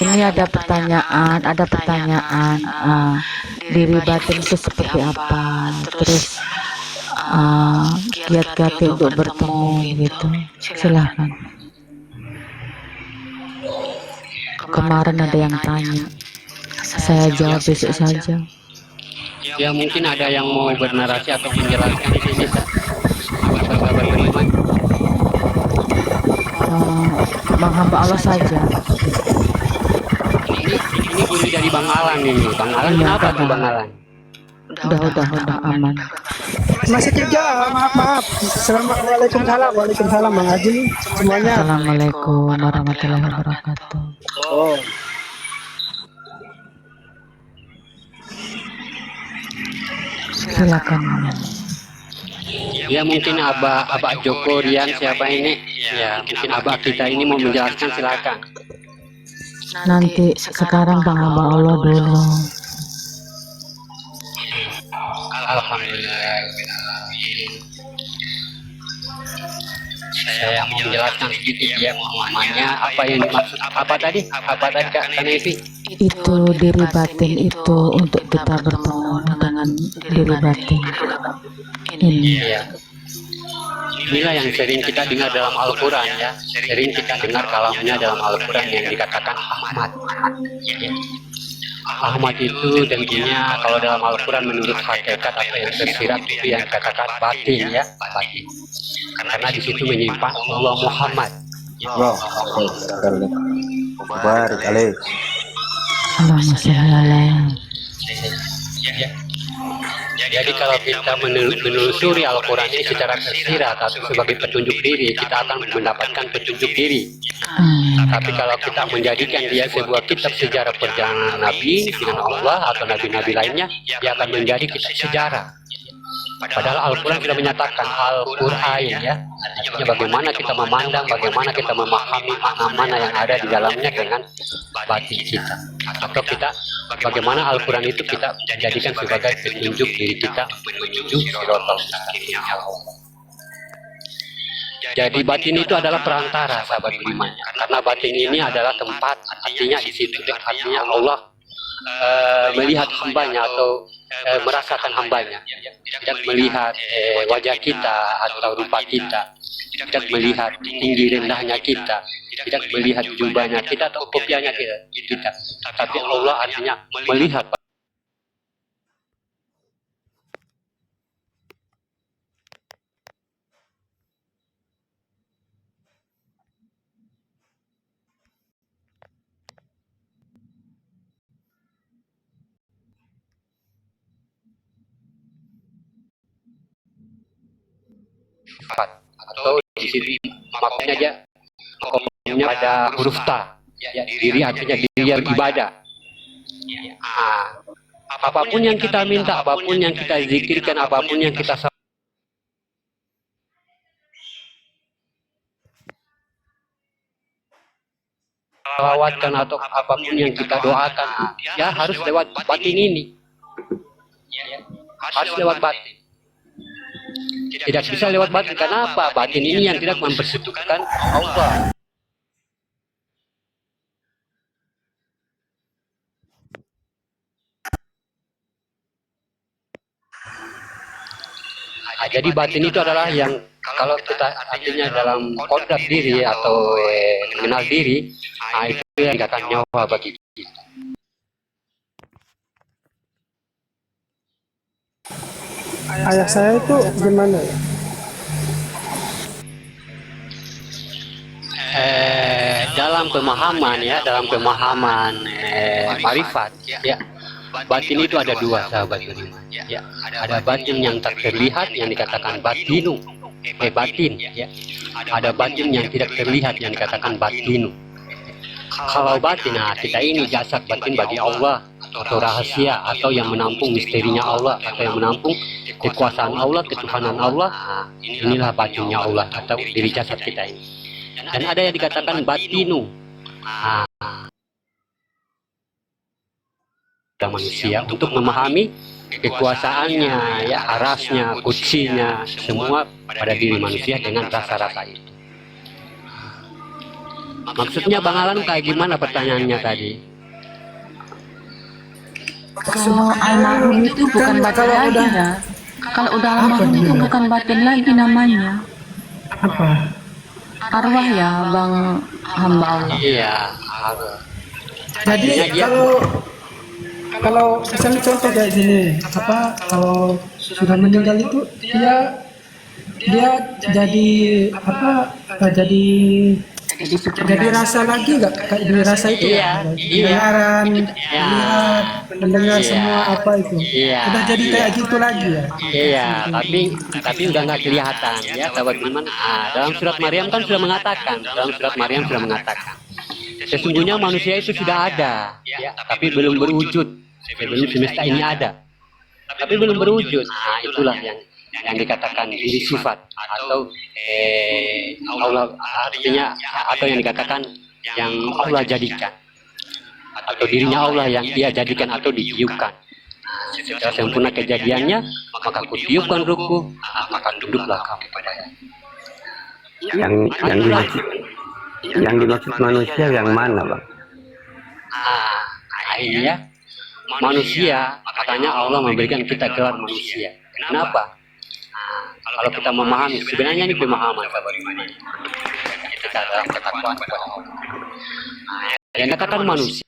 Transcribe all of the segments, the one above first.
Ini ada pertanyaan, diri batin itu seperti apa? Terus kiat-kiat untuk bertemu gitu. Silahkan. Kemarin ada yang tanya, saya jawab besok saja. Ya mungkin ada yang mau bernarasi atau menjelaskan di sini, sahabat beriman. Menghamba Allah saja. Ini guru dari Bang Alan ini. Bang Alan kenapa tuh Bang Alan? Udah aman. Masih kerja, maaf. Assalamualaikum, waalaikumsalam Bang Haji semuanya. Assalamualaikum warahmatullahi wabarakatuh. Oh, Silakan. Ya mungkin Abah Joko Rian siapa ini? Ya mungkin Abah kita ini mau menjelaskan, silakan. Nanti sekarang Bang hamba Allah dulu. Alhamdulillah. Saya mau menjelaskan sedikit ya namanya apa yang dimaksud apa tadi Kak Kanevi? Itu diri batin itu untuk kita bertemu dengan diri batin ini. Iya. Inilah yang sering kita dengar dalam Al-Quran ya. Sering kita dengar kalamnya dalam Al-Quran yang dikatakan Ahmad. Ya. Ahmad itu tentunya kalau dalam Al-Quran menurut hakikat apa yang tersirat itu yang dikatakan batin ya, batin. Karena di situ menyimpan Allah Muhammad. Wow, barik alaih. Allahumma sholli alaihi. Jadi kalau kita menelusuri Al-Quran ini secara tersirat atau sebagai petunjuk diri, kita akan mendapatkan petunjuk diri. Tapi kalau kita menjadikan dia sebuah kitab sejarah perjalanan Nabi dengan Allah atau Nabi-Nabi lainnya, dia akan menjadi kitab sejarah. Padahal Al-Quran sudah menyatakan Al-Quran ya, artinya bagaimana kita memandang, bagaimana kita memahami makna-makna yang ada di dalamnya dengan batin kita. Atau kita bagaimana Al-Quran itu kita jadikan sebagai petunjuk diri kita menuju Shiratal Mustaqim. Jadi batin itu adalah perantara sahabat beriman. Karena batin ini adalah tempat, artinya di situ artinya Allah melihat hambanya atau merasakan hambanya, tidak melihat wajah kita atau rupa kita, tidak melihat tinggi rendahnya kita, tidak melihat jubahnya kita atau kopiahnya kita, tapi Allah artinya melihat. Atau di sini makanya aja makomnya ada huruf ta ya, diri artinya diri yang ibadah. Apapun yang kita minta, apapun yang kita zikirkan, apapun yang kita salawatkan atau apapun yang kita doakan, ya harus lewat batin ini, harus lewat batin. Tidak bisa lewat batin. Kenapa? Batin ini yang tidak mempersekutukan Allah. Jadi batin itu adalah yang kalau kita artinya dalam kodrat diri atau mengenal diri, itu yang akan nyawa bagi kita. ayah saya itu gimana ya? Dalam pemahaman ya, dalam pemahaman marifat ya, batin itu ada dua sahabat beriman ya. Ada batin yang tak terlihat yang dikatakan batinu, batin ya. Ada batin yang tidak terlihat yang dikatakan batinu. Kalau batin, nah kita ini jasad batin bagi Allah atau rahasia atau yang menampung misterinya Allah atau yang menampung kekuasaan Allah, ketuhanan Allah. Nah, inilah batinnya Allah atau diri jasad kita ini. Dan ada yang dikatakan batinu. Nah, manusia untuk memahami kekuasaannya, ya arasnya, kutsinya, semua pada diri manusia dengan rasa-rasa itu. Maksudnya Bang Alan kayak gimana pertanyaannya tadi? Kalau almarhum itu bukan batin kalau lagi udah- ya. Kalau udah almarhum itu bukan batin lagi namanya. Apa? Arwah ya Bang hamba Allah. Iya. Jadi kalau misalnya contoh kayak gini, apa kalau sudah meninggal itu dia jadi apa? Jadi rasa lagi nggak kayak di rasa itu? Iya, Pendengaran, iya. melihat, mendengar Iya. semua apa itu. Iya, Udah jadi kayak iya. gitu lagi ya. Iya, tapi udah nggak kelihatan ya, sahabat beriman. Dalam surat Maryam kan sudah mengatakan, sesungguhnya manusia itu sudah ada, ya, tapi belum berwujud. Sebelum semesta ini ada, tapi belum berwujud. Nah, itulah yang dikatakan diri sifat atau Allah, artinya atau yang dikatakan yang Allah jadikan atau dirinya Allah yang Dia jadikan atau ditiupkan. Setelah sempurna kejadiannya, maka kutiupkan ruhku, maka tunduklah kamu padanya. Yang dimaksud manusia yang mana, Bang? Ini ya, manusia, katanya Allah memberikan kita gelar manusia. Kenapa? Kalau kita memahami, sebenarnya ini pemahaman kita dalam ketakwaan kepada Allah. Yang katakan manusia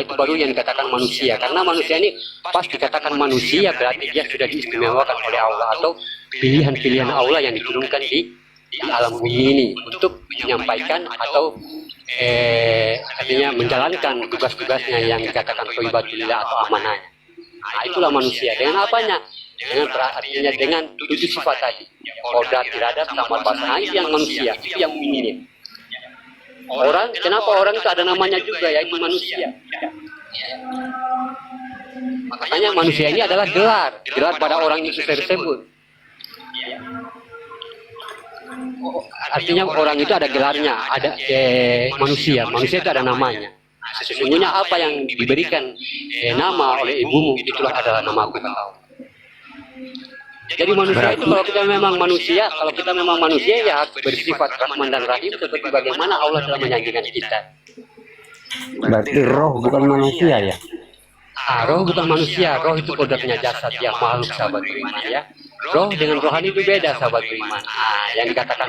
itu baru yang dikatakan manusia, karena manusia ini pas dikatakan manusia berarti dia sudah diistimewakan oleh Allah atau pilihan-pilihan Allah yang diturunkan di alam bumi ini untuk menyampaikan atau artinya menjalankan tugas-tugasnya yang dikatakan thayyibatulillah atau amanahnya. Nah, itulah manusia. Dengan apanya? Artinya dengan 7 sifat tadi. Kodrat, iradat, sama basah. Itu yang manusia, itu yang minim. Orang, kenapa orang itu ada namanya juga, yaitu manusia. Makanya manusia ini adalah gelar pada orang itu tersebut. Artinya orang itu ada gelarnya, ada manusia itu ada namanya. Sesungguhnya apa yang diberikan nama oleh ibumu, itulah adalah namaku. Jadi manusia itu kalau kita memang manusia ya bersifat Rahman dan Rahim seperti bagaimana Allah telah menjanjikan kita. Berarti roh bukan manusia ya? Roh bukan manusia, roh itu kodratnya jasad yang makhluk, sahabat beriman ya. Roh dengan rohani itu beda, sahabat beriman. Yang dikatakan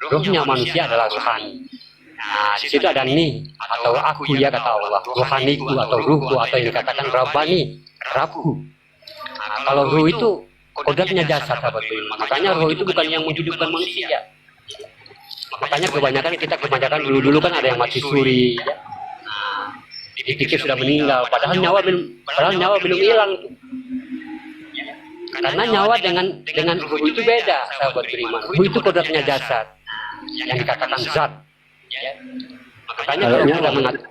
rohnya manusia adalah rohani. Di situ ada nih atau aku ya kata Allah, rohaniku atau ruhku atau yang dikatakan rabbani, rabku. Kalau roh itu kodratnya jasad, sahabat beriman. Makanya roh itu bukan yang menghidupkan manusia. Makanya kebanyakan dulu kan ada yang mati suri ya. Dipikir sudah meninggal, padahal nyawa belum hilang. Karena nyawa dengan ruh itu beda, sahabat beriman. Ruh itu kodratnya jasad, yang dikatakan zat. Makanya kalau kita mengatakan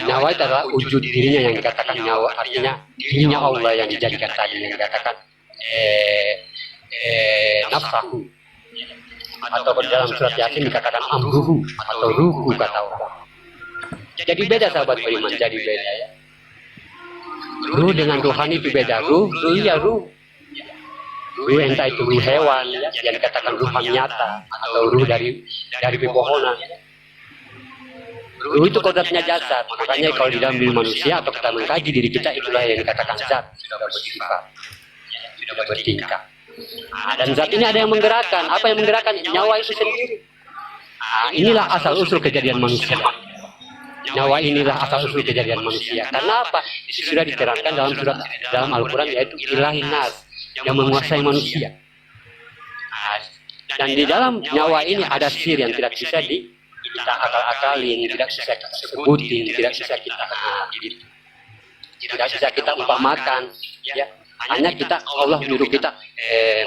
nyawa itu adalah wujud dirinya yang dikatakan nyawa, artinya dirinya Allah yang dijadikan tadi, yang dikatakan nafsahu, atau dalam surat Yasin dikatakan amruhu atau ruhu kata Allah. Jadi beda, sahabat beriman, jadi beda ya. Ruh dengan rohani itu beda. Ruh entah itu ruh hewan ya, yang dikatakan ruh nyata atau ruh dari pepohonan. Ruh itu kodratnya jasad. Makanya kalau di dalam diri manusia atau kita mengkaji diri kita, itulah yang dikatakan zat, sudah bersifat, sudah bertingkah. Dan zat ini ada yang menggerakkan. Apa yang menggerakkan? Nyawa itu sendiri. Inilah asal usul kejadian manusia. Nyawa inilah asal usul kejadian manusia. Karena apa? Sudah diterangkan dalam Al-Quran, yaitu ilahi nas, yang menguasai manusia. Dan di dalam nyawa ini ada sir yang tidak bisa kita akal-akalin, tidak bisa kita sebutin, tidak bisa kita umpamakan. Ya. Hanya Allah menyuruh kita,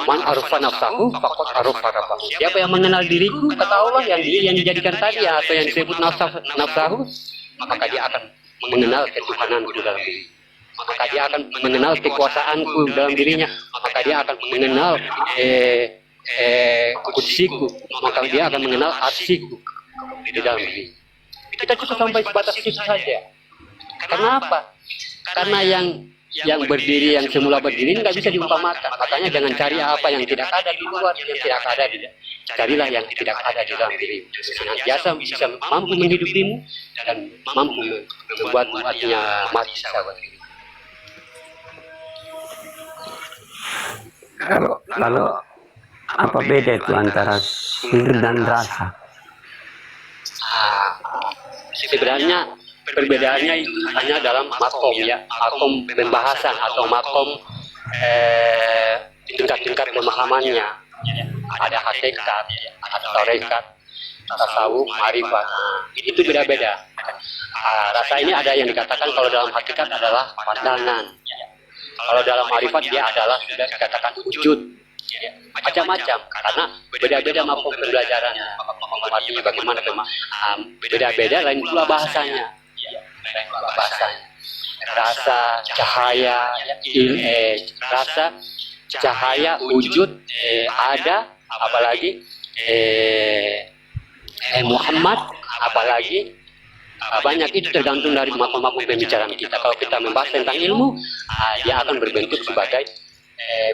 man arufa nafsahu faqad arufa rabbahu. Siapa yang mengenal diriku, kata Allah, yang dijadikan tadi atau yang disebut nafsahu, maka dia akan mengenal ketuhananku dalam diri. Maka dia akan mengenal kekuasaanku dalam dirinya. Maka dia akan mengenal kutsiku. Maka dia akan mengenal arsiku di dalam diri. Kita cukup sampai sebatas itu saja. Karena apa? Karena yang berdiri, yang semula berdiri nggak bisa diumpamakan. Makanya jangan cari apa yang tidak ada di luar, yang tidak ada di dalam. Carilah yang tidak ada di dalam diri. Senantiasa bisa mampu menghidupimu dan mampu membuatmu artinya mati, sahabat. Kalau apa beda itu antara sihir dan rasa? Sebenarnya perbedaannya itu hanya dalam makom, ya, makom pembahasan atau makom tingkat-tingkat pemahamannya. Ada hakikat, ada tarekat, tasawuf, ma'rifat. Itu beda-beda. Rasa ini ada yang dikatakan kalau dalam hakikat adalah pandangan. Kalau dalam ma'rifat dia adalah sudah dikatakan wujud. Macam-macam, karena beda-beda makom pembelajarannya. Artinya bagaimana beda-beda, lain pula bahasanya. Rasa, cahaya, rasa, cahaya, wujud, ada, apalagi Muhammad, apalagi banyak. Itu tergantung dari makom-makom pembicaraan kita. Kalau kita membahas tentang ilmu, dia akan berbentuk sebagai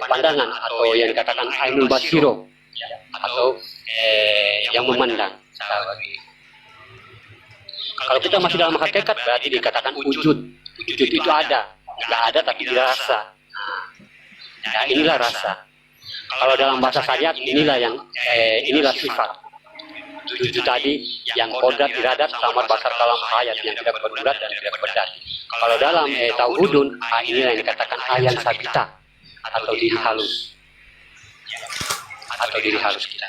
pandangan atau yang dikatakan ainul basiro, atau yang memandang. Kalau kita masih dalam hakikat, berarti dikatakan wujud. Wujud itu ada, nggak ada tapi dirasa. Nah, inilah rasa. Kalau dalam bahasa syariat, inilah sifat. Tujuh tadi yang kodrat, iradat, samar, basar, kalam, hayat, yang tidak berdurat dan tidak berdati. Kalau dalam tauhudun, inilah yang dikatakan ayat sabita atau diri halus, atau diri halus kita.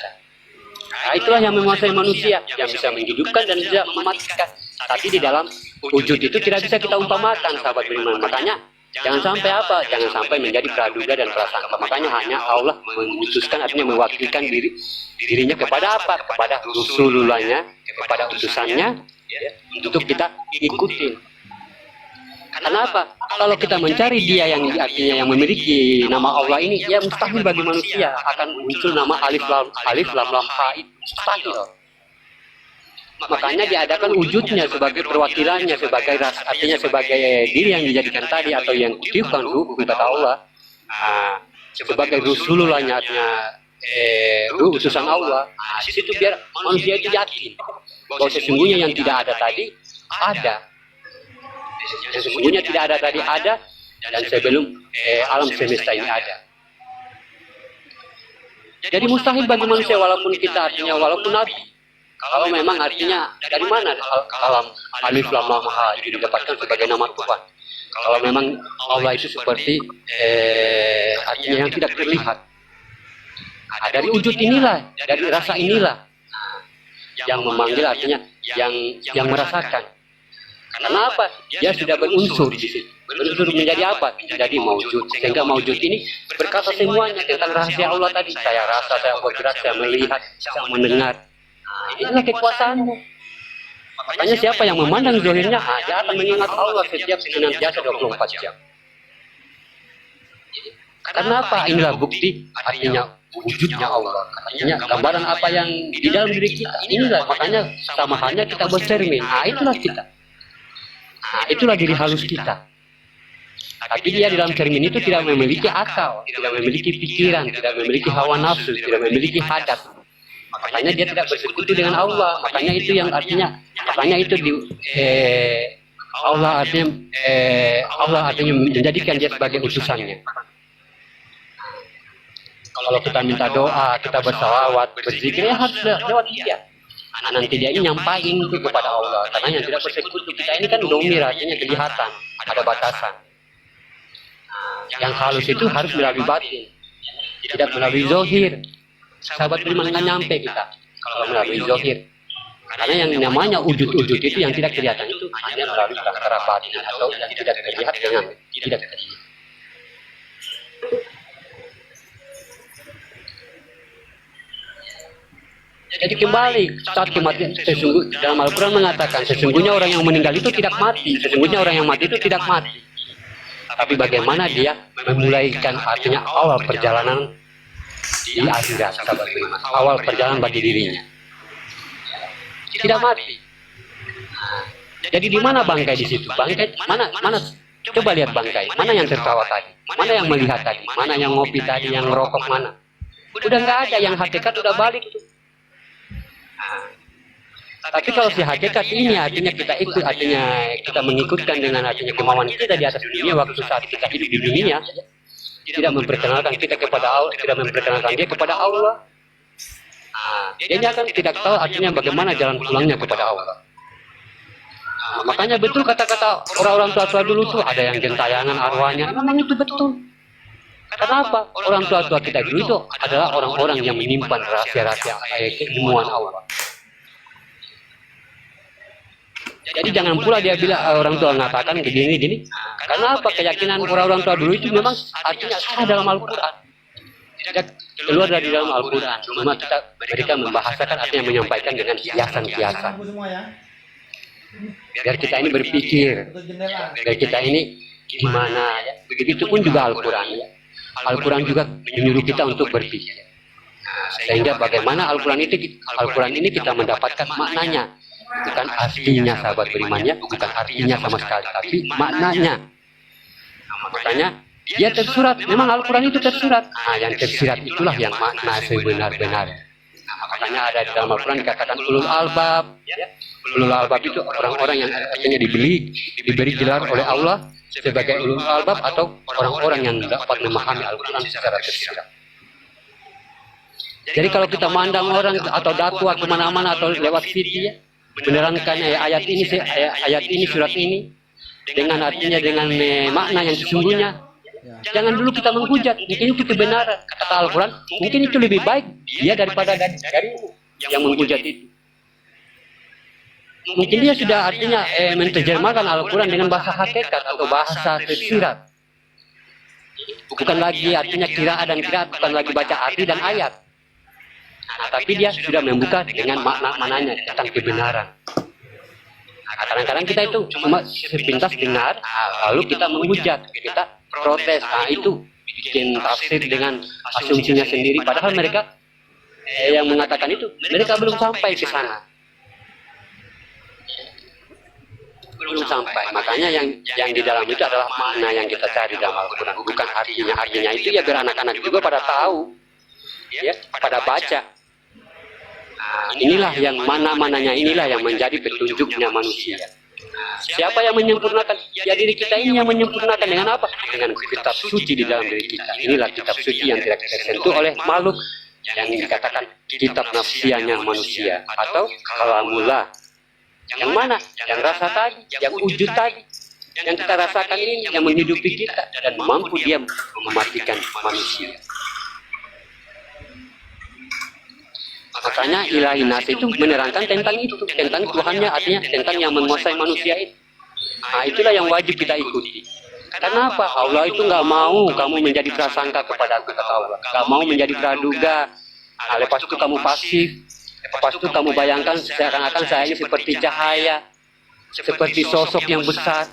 Nah, itulah yang menguasai manusia, yang bisa menghidupkan dan bisa mematikan. Tapi di dalam wujud itu tidak bisa kita umpamakan, sahabat beriman. Makanya jangan sampai apa? Jangan sampai menjadi praduga dan prasangka. Makanya hanya Allah memutuskan, artinya mewakilkan dirinya kepada apa? Kepada Rasulullahnya, kepada utusannya, untuk kita ikutin. Kenapa? Kalau kita mencari dia yang artinya yang memiliki nama Allah ini, ya mustahil bagi manusia akan muncul nama alif lam lam ha, mustahil. Makanya diadakan wujudnya sebagai perwakilannya, sebagai ras, artinya sebagai diri yang dijadikan tadi atau yang kutiupkan hukum kata Allah, sebagai Rasulullahnya, artinya utusan Allah. Di situ biar manusia itu yakin bahwa sesungguhnya yang tidak ada tadi ada. Yang sesungguhnya tidak ada tadi ada, dan sebelum alam semesta ini ada. Jadi mustahil bagi manusia, walaupun kita artinya walaupun nabi, kalau memang artinya dari mana alam alif lam lam ha itu didapatkan sebagai nama Tuhan. Kalau memang Allah itu seperti artinya yang tidak terlihat. Dari wujud inilah, dari rasa inilah yang memanggil, artinya yang merasakan. Karena apa? Dia sudah berunsur di situ. Berunsur menjadi apa? Menjadi maujud. Sehingga maujud ini berkata semuanya tentang rahasia Allah tadi. Saya rasa, saya bergerak, saya melihat, saya mendengar. Inilah kekuasaanmu. Makanya siapa yang memandang zahirnya, dia akan mengingat Allah setiap senantiasa 24 jam. Karena apa? Inilah bukti, artinya wujudnya Allah. Artinya gambaran apa yang di dalam diri kita. Inilah, makanya sama halnya kita bercermin. Itulah kita. Itulah diri halus kita. Tapi dia di dalam cermin itu tidak memiliki akal, tidak memiliki pikiran, tidak memiliki hawa nafsu, tidak memiliki hadat. Makanya dia tidak bersekutu dengan Allah. Makanya itu yang artinya, makanya itu Allah artinya menjadikan dia sebagai utusannya. Kalau kita minta doa, kita bersalawat, berzikir, ya harus lewat dia. Nanti dia ini nyampain itu kepada Allah. Karena yang tidak bersekutu kita ini kan domir, artinya kelihatan, ada batasan. Yang halus itu harus melalui batin, tidak melalui zohir. Sahabat beriman nggak nyampe kita kalau melalui zohir. Karena yang namanya wujud-wujud itu yang tidak kelihatan itu hanya melalui perkara batin atau yang tidak terlihat dengan tidak terlihat. Jadi kembali saat kematian, dalam Al-Quran mengatakan sesungguhnya orang yang meninggal itu tidak mati, sesungguhnya orang yang mati itu tidak mati. Tapi bagaimana dia memulaikan, artinya awal perjalanan di akhirat, sahabat beriman, awal perjalanan bagi dirinya tidak mati. Jadi di mana bangkai di situ? Bangkai mana? Coba lihat bangkai. Mana yang tertawa tadi? Mana yang melihat tadi? Mana yang ngopi tadi? Yang ngerokok mana? Udah nggak ada. Yang hakikat udah balik tuh. Tapi kalau si hakikat ini artinya kita ikut, artinya kita mengikutkan dengan artinya kemauan kita di atas dunia waktu saat kita hidup di dunia, tidak memperkenalkan kita kepada Allah, tidak memperkenalkan dia kepada Allah. Dia akan tidak tahu artinya bagaimana jalan pulangnya kepada Allah. Makanya betul kata-kata orang-orang tua-tua dulu tuh ada yang gentayangan arwahnya, memang itu betul. Kenapa? Orang tua-tua kita dulu itu adalah orang-orang yang menyimpan rahasia-rahasia keilmuan Allah. Jadi jangan pula dia bilang orang tua mengatakan gini. Karena apa? Keyakinan orang tua dulu itu memang artinya sah dalam Al-Quran. Tidak keluar dari dalam Al-Quran. Cuma mereka membahasakan artinya menyampaikan dengan kiasan-kiasan. Biar kita ini berpikir, biar kita ini gimana. Begitupun juga Al-Quran. Al-Quran juga menyuruh kita untuk berpikir. Sehingga bagaimana Al-Quran ini kita mendapatkan maknanya. Bukan artinya sahabat berimannya, bukan artinya sama sekali, tapi maknanya. Makanya dia tersurat, memang Al-Quran itu tersurat. Yang tersirat itulah yang makna sebenar-benar. Makanya ada di dalam Al-Quran dikatakan ulul albab. Ulul albab itu orang-orang yang artinya diberi gelar oleh Allah sebagai ulul albab atau orang-orang yang dapat memahami Al-Quran secara tersirat. Jadi kalau kita mandang orang atau dakwah kemana-mana atau lewat CD ya, menerangkan ayat ini, surat ini dengan artinya dengan makna yang sesungguhnya. Jangan dulu kita menghujat, mungkin itu kebenaran kata Al-Quran, mungkin itu lebih baik dia daripada dari yang menghujat itu. Mungkin dia sudah artinya menerjemahkan Al-Quran dengan bahasa hakikat atau bahasa tersirat. Bukan lagi artinya kiraan dan kiraat, bukan lagi baca arti dan ayat. Tapi dia sudah membuka dengan makna-maknanya tentang kebenaran. Kadang-kadang kita itu cuma sepintas dengar, lalu kita menghujat, kita protes. Itu bikin tafsir dengan asumsinya sendiri. Padahal mereka yang mengatakan itu, mereka belum sampai ke sana. Belum sampai. Makanya yang di dalam itu adalah makna yang kita cari dalam Al-Quran, bukan artinya. Artinya itu ya biar anak-anak juga pada tahu, ya, pada baca. Inilah yang mana-mananya, inilah yang menjadi petunjuknya manusia. Siapa yang menyempurnakan? Ya diri kita ini yang menyempurnakan dengan apa? Dengan kitab suci di dalam diri kita. Inilah kitab suci yang tidak tersentuh oleh makhluk, yang dikatakan kitab nafsianya manusia atau kalamullah. Yang mana? Yang rasa tadi, yang wujud tadi, yang kita rasakan ini, yang menghidupi kita dan mampu dia mematikan manusia. Makanya ilahi nas itu menerangkan tentang itu, tentang Tuhannya, artinya tentang yang menguasai manusia itu. Itulah yang wajib kita ikuti. Kenapa? Allah itu nggak mau kamu menjadi prasangka kepada aku, kata Allah. Nggak mau menjadi praduga. Lepas itu kamu pasif. Lepas itu kamu bayangkan seakan-akan saya ini seperti cahaya, seperti sosok yang besar,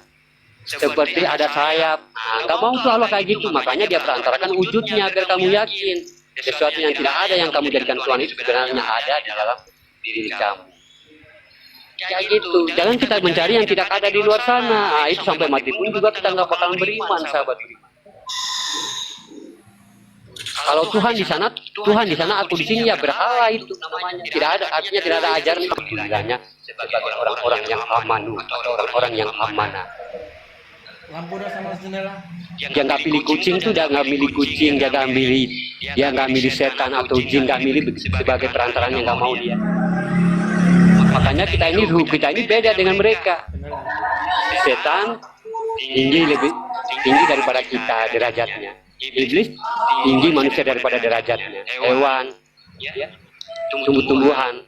seperti ada sayap. Nggak mau tuh Allah kayak gitu. Makanya dia perantarakan wujudnya agar kamu yakin. Sesuatu yang tidak ada yang kamu jadikan Tuhan itu sebenarnya ada di dalam diri kamu. Kayak gitu. Jangan kita mencari yang tidak ada di luar sana. Itu sampai mati pun juga kita nggak bakalan beriman, sahabat beriman. Kalau Tuhan di sana, aku di sini, ya berhala itu namanya. Tidak ada, artinya tidak ada ajaran kemuliaannya sebagai orang-orang yang amanu atau orang-orang yang amanah. Lampu dah sama jendela. Dia nggak pilih kucing tuh, dia nggak milih kucing, dia nggak milih setan atau jin, nggak milih sebagai perantaranya, nggak mau dia. Makanya kita ini beda dengan mereka. Setan lebih tinggi daripada kita derajatnya. Iblis tinggi manusia daripada derajatnya. Hewan, tumbuh-tumbuhan.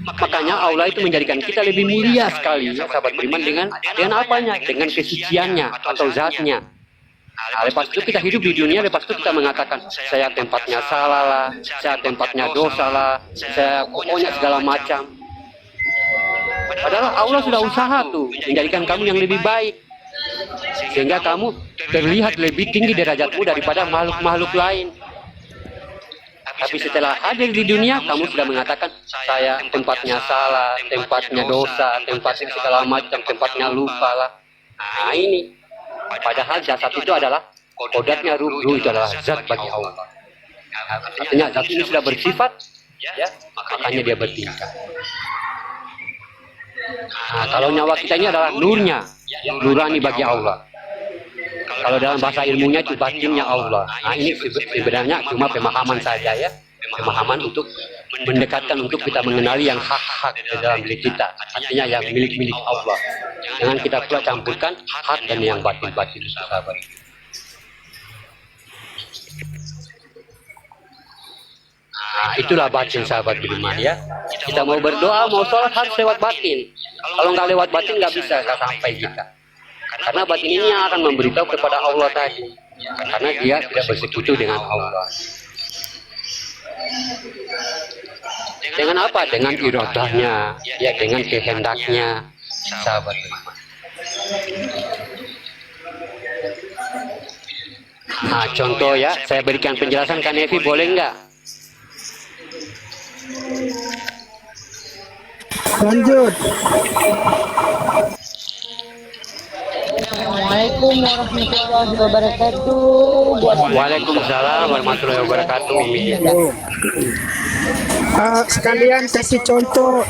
Makanya Allah itu menjadikan kita lebih mulia sekali, ya, sahabat beriman, dengan apanya? Dengan kesuciannya atau zatnya. Lepas itu kita hidup di dunia, lepas itu kita mengatakan saya tempatnya salah lah, saya tempatnya dosa lah, saya pokoknya segala macam. Padahal Allah sudah usaha tuh menjadikan kamu yang lebih baik, sehingga kamu terlihat lebih tinggi derajatmu daripada makhluk-makhluk lain. Tapi setelah hadir di dunia, kamu sudah mengatakan, saya tempatnya salah, tempatnya dosa, tempatnya segala macam, tempatnya lupa lah. Nah ini, padahal jasad itu adalah kodratnya ruh, ruh itu adalah zat bagi Allah. Artinya zat ini sudah bersifat, ya, makanya dia bertingkah. Nah, kalau nyawa kita ini adalah nurnya, nurani bagi Allah. Kalau dalam bahasa ilmunya itu batinnya Allah. Nah ini sebenarnya cuma pemahaman saja ya, pemahaman untuk mendekatkan untuk kita mengenali yang hak-hak di dalam diri kita. Artinya yang milik-milik Allah. Jangan kita pula campurkan hak dan yang batin-batin, sahabat. Nah, itulah batin, sahabat beriman ya. Kita mau berdoa, mau sholat harus lewat batin. Kalau nggak lewat batin nggak bisa, nggak sampai kita. Karena batin ini yang akan memberitahu kepada Allah tadi. Karena dia tidak bersekutu dengan Allah. Dengan apa? Dengan iradahnya, ya dengan kehendaknya, sahabat beriman. Nah, contoh ya, saya berikan penjelasan Kak Nevi, boleh nggak? Lanjut. Assalamualaikum warahmatullahi wabarakatuh. Waalaikumsalam warahmatullahi wabarakatuh. Sekalian kasih contoh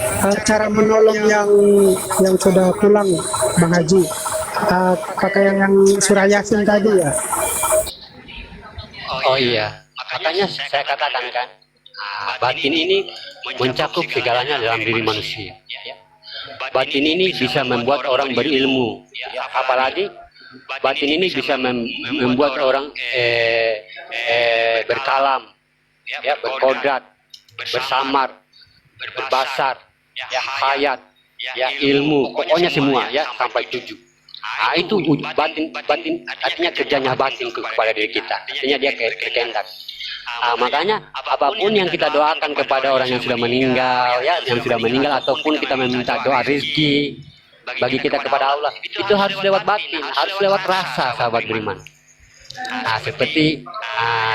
cara menolong yang sudah pulang, Bang Haji. Pakai yang surah Yasin tadi ya. Oh iya, makanya saya katakan kan, batin ini mencakup segalanya dalam diri manusia. Batin ini bisa membuat orang berilmu, apalagi batin ini bisa membuat orang berkalam, ya, berkodrat, bersamar, berbasar, ya, hayat, ya, ilmu, pokoknya semua ya sampai 7. Nah, itu batin artinya kerjanya batin kepada diri kita, artinya dia kehendak. Makanya apapun yang kita doakan kepada orang yang sudah meninggal, ya, yang sudah meninggal, ataupun kita meminta doa rezeki bagi kita kepada Allah, itu harus lewat batin, harus lewat rasa, sahabat beriman. Nah, seperti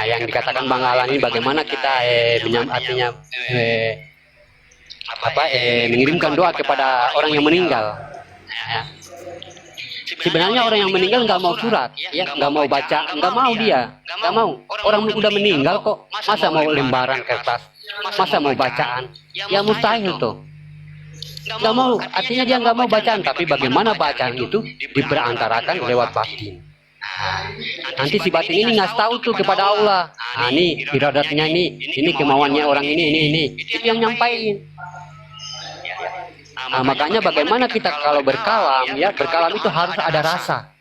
yang dikatakan Bang Alan ini, bagaimana kita artinya mengirimkan doa kepada orang yang meninggal. Ya. Sebenarnya orang yang meninggal nggak mau surat, ya, nggak mau baca, nggak mau dia, nggak mau. Orang udah meninggal kok, masa mau lembaran kertas, masa mau bacaan, ya mustahil tuh. Nggak mau, artinya dia nggak mau bacaan, tapi bagaimana bacaan itu diperantarakan lewat batin. Nanti si batin ini ngasih tahu tuh kepada Allah. Nah, ini iradatnya ini kemauannya orang ini, itu yang nyampain. Nah, makanya bagaimana kita kalau berkalam, ya, berkalam itu harus ada rasa.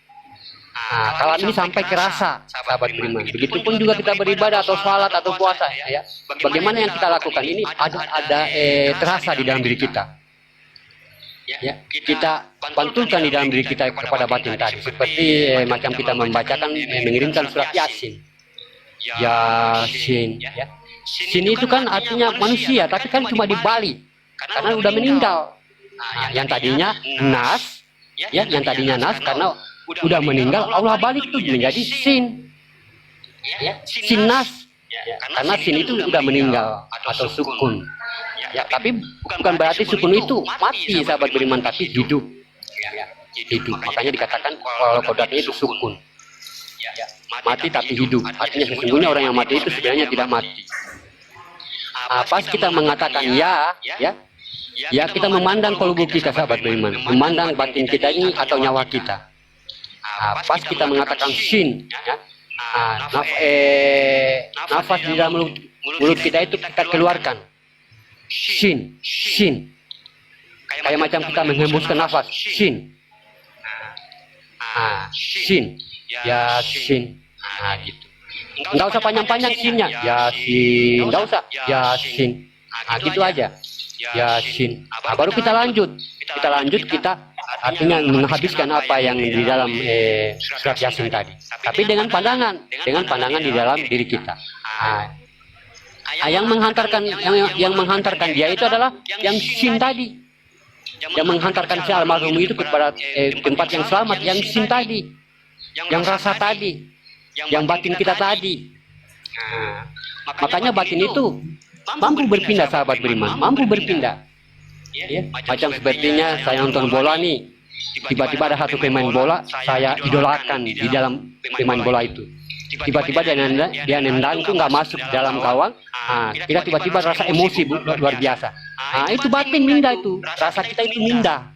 Nah, kalam ini sampai ke rasa, sahabat beriman. Begitupun juga kita beribadah atau sholat atau puasa, ya. Bagaimana yang kita lakukan ini ada terasa di dalam diri kita. Ya, kita pantulkan di dalam diri kita kepada batin tadi, seperti macam kita membacakan, mengirimkan surat Yasin. Yasin, ya. Sin itu kan artinya manusia, tapi kan cuma di Bali, karena udah meninggal. Nah, yang tadinya nas, ya, yang tadinya nas karena udah meninggal, Allah balik tuh menjadi sin, ya, sin nas, ya, karena sin itu udah meninggal atau sukun, ya, tapi bukan berarti sukun itu mati, sahabat beriman, tapi hidup, ya, hidup. Makanya dikatakan kalau kodratnya itu sukun, ya, mati tapi hidup. Artinya sesungguhnya orang yang mati itu sebenarnya tidak mati. Pas kita mengatakan ya, ya, kita memandang kolbu kita, sahabat beriman, memandang batin kita ini atau nyawa kita. Pas kita mengatakan sin, ya, nafas di dalam mulut kita itu kita keluarkan sin, kayak macam kita menghembuskan nafas sin, sin, ya, sin, gitu. Nggak usah panjang-panjang sinnya, Yasin, nggak usah, Yasin, gitu aja, Yasin. Baru kita lanjut, kita artinya menghabiskan apa yang di dalam surat Yasin tadi, tapi dengan pandangan di dalam diri kita. Yang menghantarkan dia itu adalah yang sin tadi, yang menghantarkan si almarhum itu kepada tempat yang selamat, yang sin tadi, yang rasa tadi, yang batin kita tadi. Makanya batin itu mampu berpindah, sahabat beriman, mampu berpindah. Ya, macam sepertinya saya nonton bola nih, tiba-tiba ada satu pemain bola saya idolakan di dalam pemain bola itu. Tiba-tiba dia nendang itu nggak masuk dalam gawang, kita tiba-tiba rasa emosi luar biasa. Itu batin mindah itu, rasa kita itu mindah.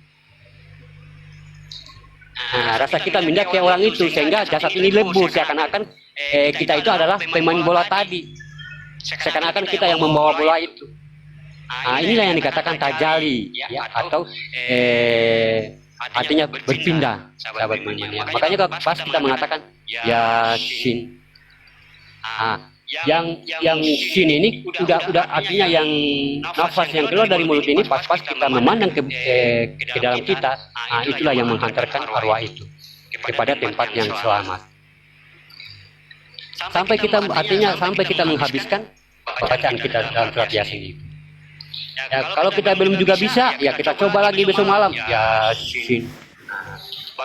Rasa kita mindah ke orang itu sehingga jasad ini lebur, seakan-akan kita itu adalah pemain bola tadi, seakan-akan kita yang membawa bola itu. Inilah yang dikatakan tajali, ya, atau artinya berpindah, sahabat beriman. Ya. Makanya pas kita mengatakan Yasin, yang sin ini udah artinya yang nafas yang keluar dari mulut ini pas kita memandang ke dalam kita, itulah yang menghantarkan arwah itu kepada tempat yang selamat. Sampai kita menghabiskan bacaan kita dalam surat Yasin itu. Ya, kalau kita belum juga bisa, ya kita coba lagi besok malam Yasin.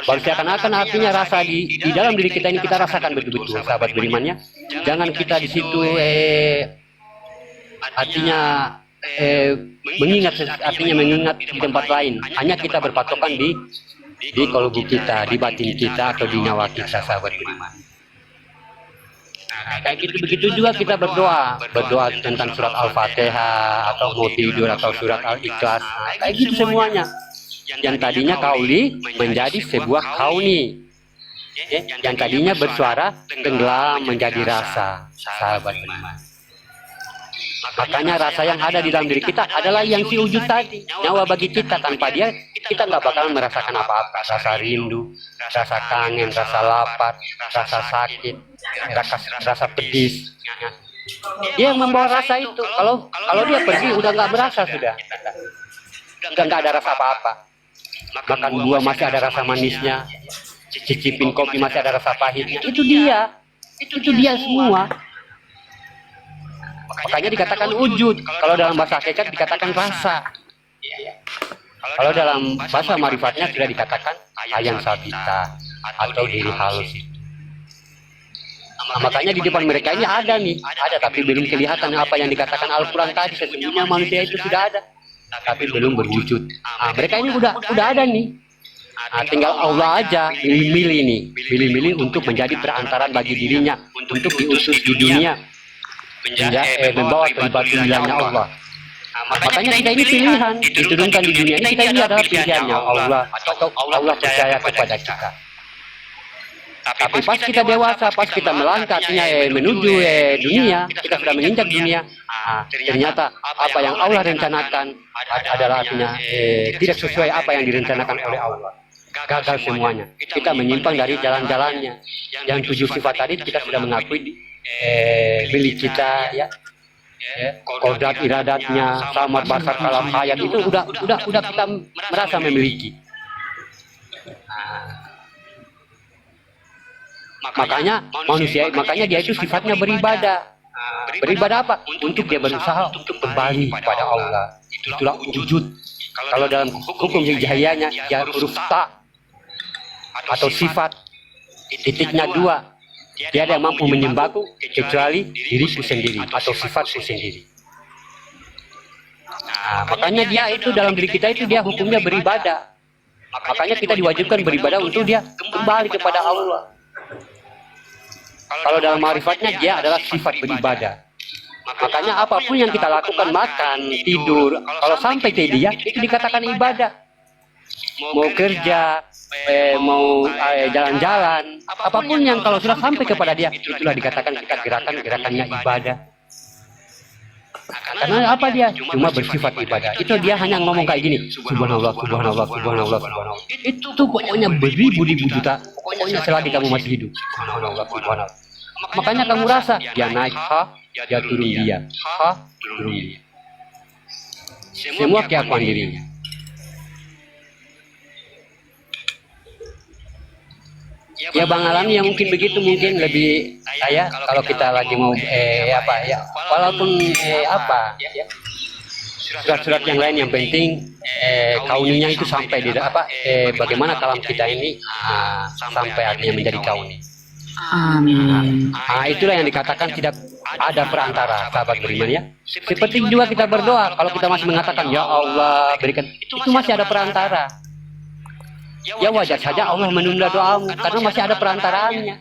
Baru seakan-akan artinya rasa di dalam diri kita ini kita rasakan betul-betul, sahabat berimannya. Jangan kita di situ artinya mengingat di tempat lain. Hanya kita berpatokan di kalbu kita, di batin kita atau di nyawa kita, sahabat beriman. Kayak gitu, begitu juga kita berdoa tentang surat Al-Fatihah atau mau tidur atau surat Al-Ikhlas. Kayak gitu semuanya. Yang tadinya kauli menjadi sebuah kauni. Yang tadinya bersuara tenggelam menjadi rasa, sahabat beriman. Makanya rasa yang ada di dalam diri kita adalah yang si wujud tadi, nyawa bagi kita. Tanpa dia kita nggak bakalan merasakan apa-apa. Rasa rindu, rasa kangen, rasa lapar, rasa sakit, rasa pedis. Dia yang membawa rasa itu. Kalau dia pergi udah nggak berasa, sudah nggak ada rasa apa-apa. Makan buah masih ada rasa manisnya, cicipin kopi masih ada rasa pahitnya. Itu dia semua. Makanya dikatakan wujud. Kalau dalam bahasa hakikat dikatakan rasa. Kalau dalam bahasa marifatnya sudah dikatakan ayam sabita atau diri halus itu. Makanya di depan mereka ini ada tapi belum kelihatan apa yang dikatakan Al-Quran tadi. Sesungguhnya manusia itu sudah ada, tapi belum berwujud. Mereka ini udah ada nih. Tinggal Allah aja milih-milih untuk menjadi perantaran bagi dirinya, untuk diutus di dunia, membawa terlibat pilihannya Allah. Makanya kita ini pilihan diturunkan di dunia ini, kita ini adalah pilihannya Allah, atau Allah percaya kepada kita. Tapi pas kita dewasa, pas kita melangkah menuju dunia, kita sudah menginjak dunia, ternyata apa yang Allah rencanakan adalah artinya tidak sesuai apa yang direncanakan oleh Allah. Gagal semuanya. Kita menyimpang dari jalan-jalannya. Yang 7 sifat tadi kita sudah mengakui milik kita, ya. Kodrat iradatnya, samad basar kalam hayat itu udah kita merasa memiliki. Makanya dia itu sifatnya beribadah. Beribadah apa? Untuk dia berusaha untuk kembali kepada Allah. Itulah wujud. Kalau dalam hukum hijayahnya dia huruf ta atau sifat, titiknya 2. Tiada yang mampu menyembahku kecuali diriku sendiri atau sifatku sendiri. Makanya dia itu dalam diri kita itu dia hukumnya beribadah. Makanya kita diwajibkan beribadah untuk dia kembali kepada Allah. Kalau dalam marifatnya dia adalah sifat beribadah. Makanya apapun yang kita lakukan, makan, tidur, kalau sampai ke dia itu dikatakan ibadah. Mau kerja, mau jalan-jalan, apapun yang kalau sudah sampai kepada dia, itulah dikatakan kita gerakannya ibadah. Karena apa dia? Cuma bersifat ibadah. Itu dia hanya ngomong kayak gini, subhanallah, subhanallah, subhanallah, subhanallah. Itu pokoknya beribu-ribu juta, pokoknya selagi kamu masih hidup. Subhanallah, subhanallah. Makanya kamu rasa, dia naik, dia turun dia, turun dia. Semua keakuan dirinya. Ya Bang Alami yang mungkin begitu, mungkin lebih saya kalau kita lagi mau walaupun surat-surat yang lain yang penting kauninya itu sampai di bagaimana kalam kita ini sampai artinya menjadi kauni. Amin. Itulah yang dikatakan tidak ada perantara, sahabat beriman ya. Seperti juga kita berdoa, kalau kita masih mengatakan ya Allah berikan, itu masih ada perantara. Ya wajar saja Allah menunda doamu karena masih ada perantaraannya.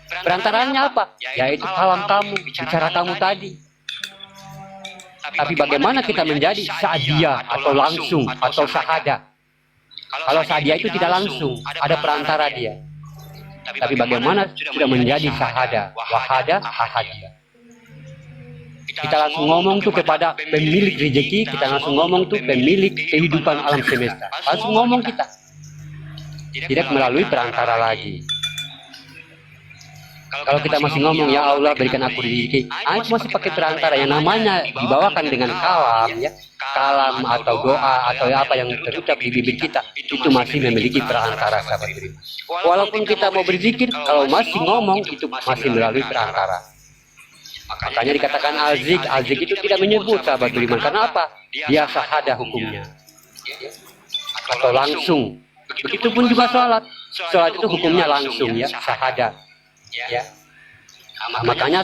Perantaraannya apa? Yaitu kalam kamu, bicara kamu tadi. Tapi bagaimana kita menjadi sa'diyah atau langsung atau syahada? Kalau sa'diyah itu tidak langsung, ada perantara dia. Tapi bagaimana sudah menjadi syahada, wahada, ahadiyah? Kita langsung ngomong tuh kepada pemilik rezeki, kita langsung ngomong tuh pemilik kehidupan alam semesta. Langsung ngomong kita. Tidak melalui perantara lagi. Kalau kita masih ngomong ya Allah berikan aku rezeki, itu masih pakai perantara yang namanya dibawakan dengan kalam ya, kalam atau doa atau apa yang terucap di bibir kita, itu masih memiliki perantara, sahabat beriman. Walaupun kita mau berzikir, kalau masih ngomong itu masih melalui perantara. Makanya dikatakan al-zik itu tidak menyebut, sahabat beriman. Karena apa? Dia sahada hukumnya atau langsung. Begitupun juga sholat. Sholat itu hukumnya langsung ya, sahada. Ya. Makanya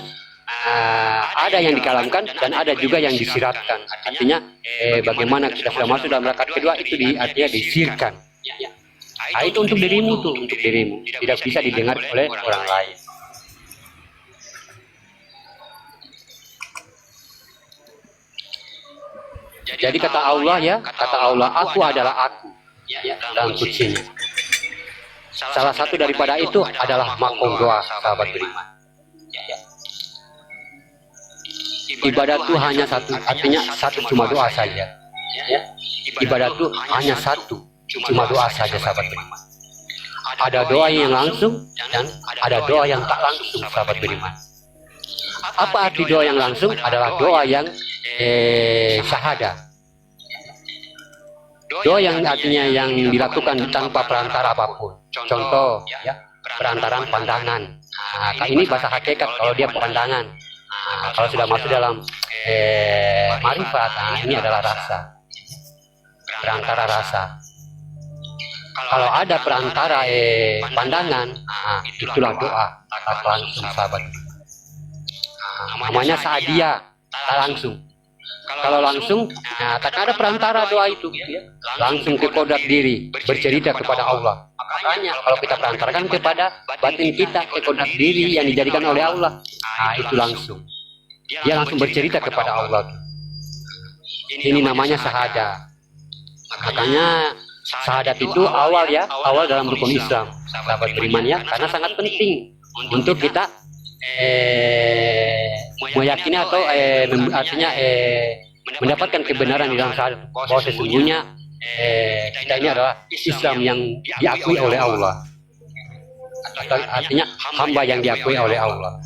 ada yang dikalamkan dan ada juga yang disiratkan. Artinya bagaimana kita sudah masuk dalam rakaat kedua itu artinya disirkan. Itu untuk dirimu tuh, untuk dirimu. Tidak bisa didengar oleh orang lain. Jadi kata Allah ya, kata Allah, aku adalah aku dalam kuncinya. Salah satu daripada itu adalah makom doa, sahabat beriman. Ibadat itu hanya satu, artinya satu cuma doa saja. Ibadat itu hanya satu, cuma doa saja, sahabat beriman. Ada doa yang langsung dan ada doa yang tak langsung, sahabat beriman. Apa arti doa yang langsung? Adalah doa yang syahada. Doa yang artinya yang dilakukan tanpa perantara apapun. Contoh, ya, perantaraan pandangan. Ini bahasa hakikat kalau dia pandangan. Kalau sudah masuk dalam marifat, ini adalah rasa. Perantara rasa. Kalau ada perantara pandangan, itulah doa tak langsung, sahabat. Namanya sa'diyah, tak langsung. Kalau langsung, tak ada perantara doa itu, langsung ke kodrat diri, bercerita kepada Allah. Makanya kalau kita perantarakan kepada batin kita, ke kodrat diri yang dijadikan oleh Allah, itu langsung. Dia langsung bercerita kepada Allah. Ini namanya sahada. Makanya sahadat itu awal ya, awal dalam rukun Islam, sahabat beriman ya, karena sangat penting untuk kita meyakini atau artinya mendapatkan kebenaran di dalam syahadat bahwa sesungguhnya kita ini adalah Islam yang diakui oleh Allah, atau artinya hamba yang diakui oleh Allah.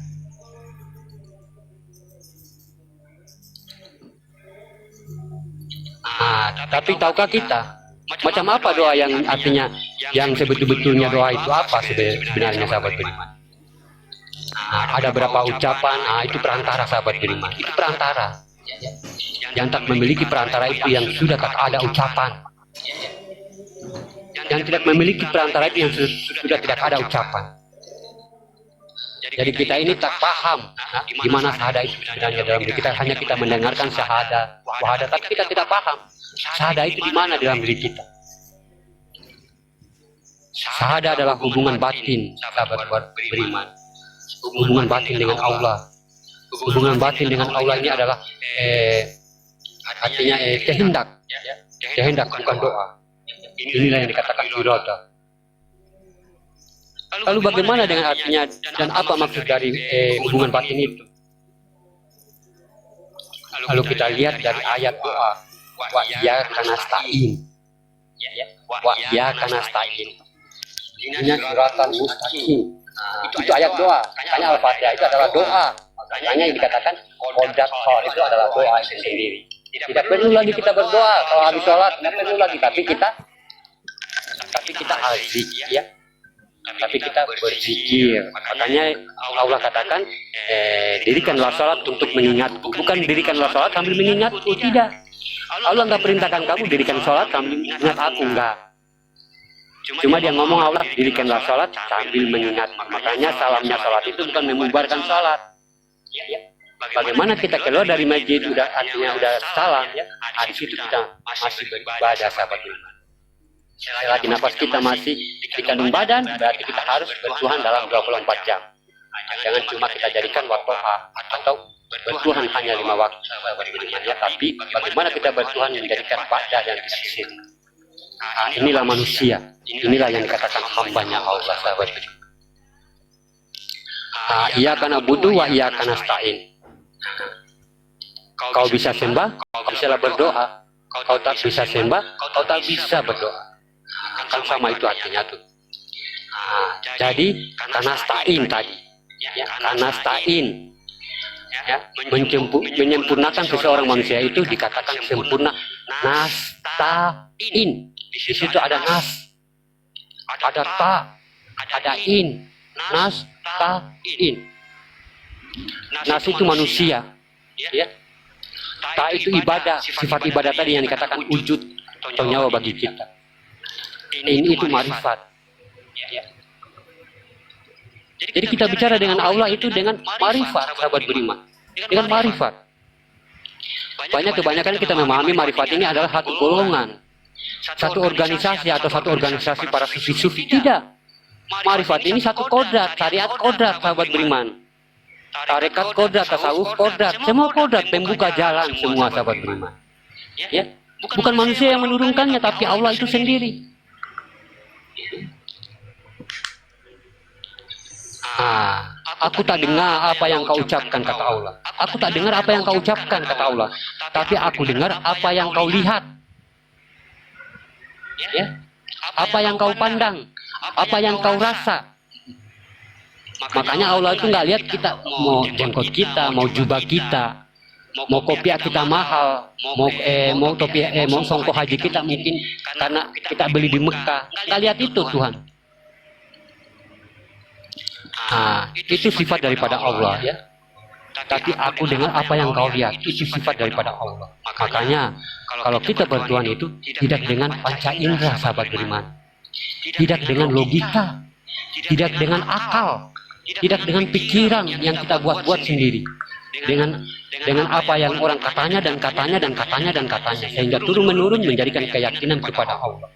Tapi tahukah kita macam apa doa yang artinya yang sebetul-betulnya doa itu apa sebenarnya, sahabat beriman? Ada berapa ucapan? Itu perantara, sahabat beriman. Itu perantara. Yang tak memiliki perantara itu yang sudah tak ada ucapan. Yang tidak memiliki perantara itu yang sudah tidak ada ucapan. Jadi kita ini tak paham di mana syahadah itu sebenarnya dalam diri kita. Hanya kita mendengarkan syahadah, wahadah, tapi kita tidak paham syahadah itu di mana dalam diri kita. Syahadah adalah hubungan batin, sahabat beriman. Hubungan batin dengan Allah. Hubungan batin dengan Allah ini adalah artinya kehendak. Kehendak bukan doa. Inilah yang dikatakan irada. Lalu bagaimana dengan artinya dan apa maksud dari hubungan batin itu? Lalu kita lihat dari ayat doa, wa iyyaka nasta'in. Wa iyyaka nasta'in. Ini siratal mustaqim. Itu ayat doa. Makanya Al-Fatihah itu adalah doa. Makanya yang dikatakan kodrat sholat itu adalah doa itu sendiri. Tidak perlu lagi kita berdoa kalau habis sholat, tidak perlu lagi. Tapi kita azik ya. Tapi kita berzikir. Makanya Allah katakan dirikanlah sholat untuk mengingatku. Bukan dirikanlah sholat sambil mengingatku, tidak. Allah nggak perintahkan kamu dirikan sholat sambil mengingat aku, enggak. Cuma dia ngomong Allah dirikanlah sholat sambil mengingat. Makanya salamnya sholat itu bukan membubarkan sholat. bagaimana kita keluar dari masjid udah artinya udah salam ya. Di situ kita masih beribadah sahabat beriman. Selagi nafas kita masih di kandung badan, berarti kita harus bertuhan dalam 24 jam. Jangan cuma kita jadikan waktu atau bertuhan hanya 5 waktu sahabat beriman ya, tapi bagaimana kita bertuhan menjadikan pada dan kita di situ. Inilah manusia, inilah yang dikatakan hambanya Allah sahabat beriman. Ia karena butuh wa ia karena stain. Kau bisa sembah, kau bisa berdoa. Kau tak bisa sembah, kau tak bisa berdoa. Kan sama itu artinya tuh. Jadi karena stain tadi, ya, karena stain, ya, menyempurnakan seseorang manusia itu dikatakan sempurna. Nastain. Di situ ada nas, ada ta, ada in. Nastain. Nas itu manusia, ya. Ta itu ibadah, sifat ibadah tadi yang dikatakan wujud atau nyawa bagi kita. Ini itu marifat. Ya. Jadi kita bicara dengan Allah itu dengan marifat, sahabat beriman. Dengan marifat. Kebanyakan kita memahami marifat ini adalah satu golongan, satu organisasi atau satu organisasi para sufi-sufi. Tidak. Marifat ini satu kodrat, syariat kodrat, sahabat beriman. Tarekat kodrat, tasawuf kodrat, semua kodrat, pembuka jalan semua sahabat beriman. Ya, bukan manusia yang menurunkannya, tapi Allah itu sendiri. Aku tak dengar apa yang kau ucapkan, kata Allah. Aku tak dengar apa yang kau ucapkan, kata Allah. Tapi aku dengar apa yang kau lihat. Ya, apa yang kau pandang, apa yang kau rasa. Makanya Allah itu nggak lihat kita mau jenggot kita, mau jubah kita, mau kopiah kita mahal, mau topi mau songkok haji kita mungkin karena kita beli di Mekah. Nggak lihat itu Tuhan. Itu sifat daripada Allah ya. Tapi aku dengar apa yang kau lihat, itu sifat daripada Allah. Makanya kalau kita bertuhan itu tidak dengan panca indera sahabat beriman, tidak dengan logika, tidak dengan akal, tidak dengan pikiran yang kita buat-buat sendiri, dengan apa yang orang katanya dan katanya dan katanya dan katanya, sehingga turun-menurun menjadikan keyakinan kepada Allah.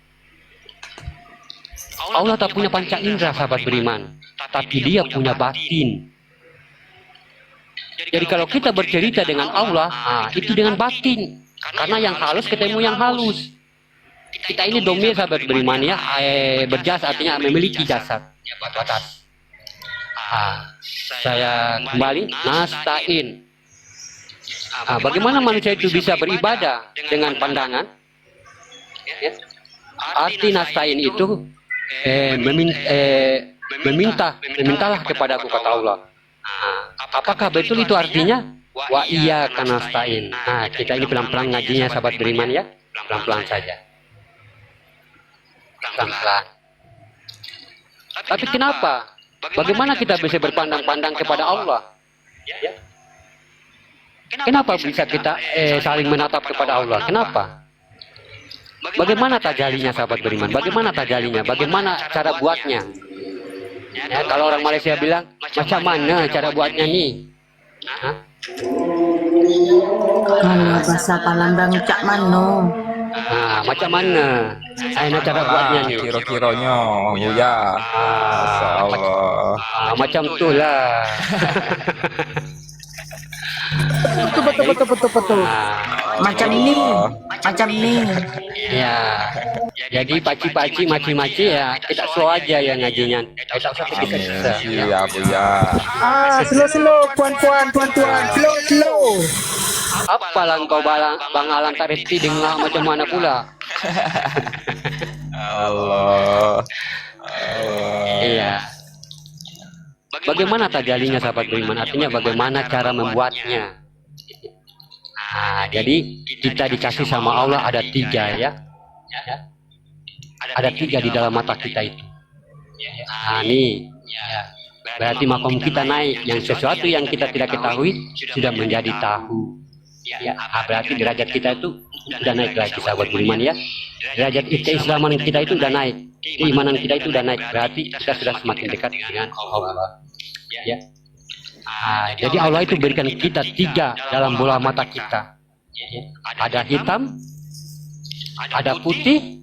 Allah tak punya panca indera sahabat beriman, tapi dia punya batin. Jadi kalau kita bercerita dengan Allah, itu dengan batin, karena yang halus ketemu yang halus. Kita ini domir sahabat beriman ya, berjas artinya memiliki jasad, batas. Saya kembali, nastain. Bagaimana manusia itu bisa beribadah dengan pandangan? Ya. Arti nastain itu memintalah kepadaku, kata Allah. Apakah betul itu artinya? Wa iya kanastain. Kita ini pelan-pelan ngajinya sahabat beriman ya, pelan-pelan saja. Pelan-pelan. Tapi kenapa? Bagaimana kita bisa berpandang-pandang kepada Allah? Ya. Kenapa bisa kita saling menatap kepada Allah? Kenapa? Bagaimana tajalinya sahabat beriman? Bagaimana tajalinya? Bagaimana cara buatnya? Ya, kalau orang Malaysia bilang, macam mana cara buatnya nih? Bahasa Palembang cak mano. Macam mana? Enak cara buatnya nih. Kira-kiranya, ya. Masya Allah. Macam itulah. Betul. Macam ini. Ya. Jadi paci-paci, maci-maci ya, kita slow aja ya ngajinya. Kita usah kita. Iya, Buya. Slow, puan-puan, slow. Apa lah kau Bang Alan tak reti dengar macam mana pula? Allah. Iya. Bagaimana tajalinya sahabat beriman? Artinya bagaimana cara membuatnya? Jadi kita dikasih sama Allah ada 3 ya. Ada 3 di dalam mata kita itu. Nih. Berarti makom kita naik. Yang sesuatu yang kita tidak ketahui sudah menjadi tahu. Ya, berarti derajat kita itu sudah naik lagi sahabat beriman ya. Derajat keislaman kita itu sudah naik, keimanan kita itu sudah naik. Berarti kita sudah semakin dekat dengan Allah. Ya. Jadi Allah itu berikan kita 3 dalam bola mata kita. Ada hitam, ada putih,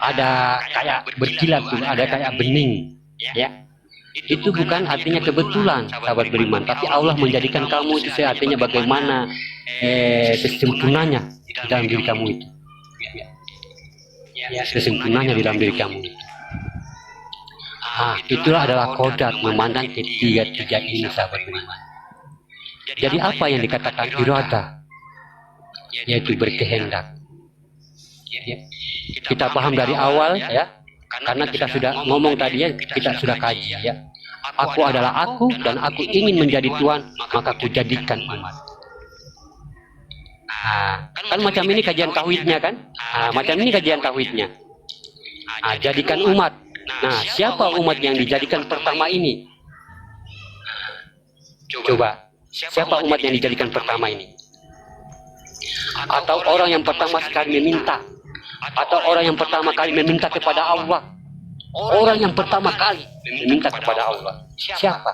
ada kayak berkilat tuh, ada kayak bening. Itu bukan artinya kebetulan, sahabat beriman, tapi Allah menjadikan kamu itu artinya bagaimana sesempurnanya di dalam diri kamu itu. Sesempurnanya di dalam diri kamu itu. Itulah adalah kodrat memandang ketiga ini, sahabat beriman. Jadi apa yang dikatakan irada? Yaitu berkehendak. Kita paham dari awal ya. Karena kita sudah ngomong tadi ya, kita sudah kaji ya. Aku adalah aku dan aku ingin menjadi Tuhan, maka aku jadikan umat. Kan macam ini kajian tauhidnya kan? Macam ini kajian tauhidnya. Jadikan umat. Nah, siapa umat yang dijadikan pertama ini? Coba, siapa umat yang dijadikan pertama ini? Atau orang yang pertama sekali meminta? Atau orang yang pertama kali meminta kepada Allah? Orang yang pertama kali meminta kepada Allah siapa?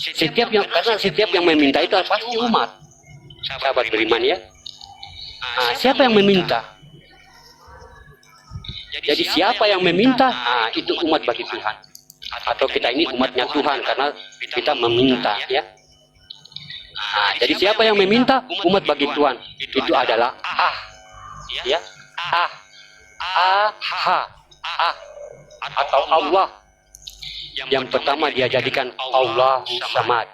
Karena setiap yang meminta itu pasti umat, sahabat beriman ya. Siapa yang meminta? Jadi siapa yang meminta? Itu umat bagi Tuhan. Atau kita ini umatnya Tuhan karena kita meminta ya. Jadi siapa yang meminta? Umat bagi Tuhan. Itu adalah ya. Atau Allah. Yang pertama dia jadikan Allahu Samad.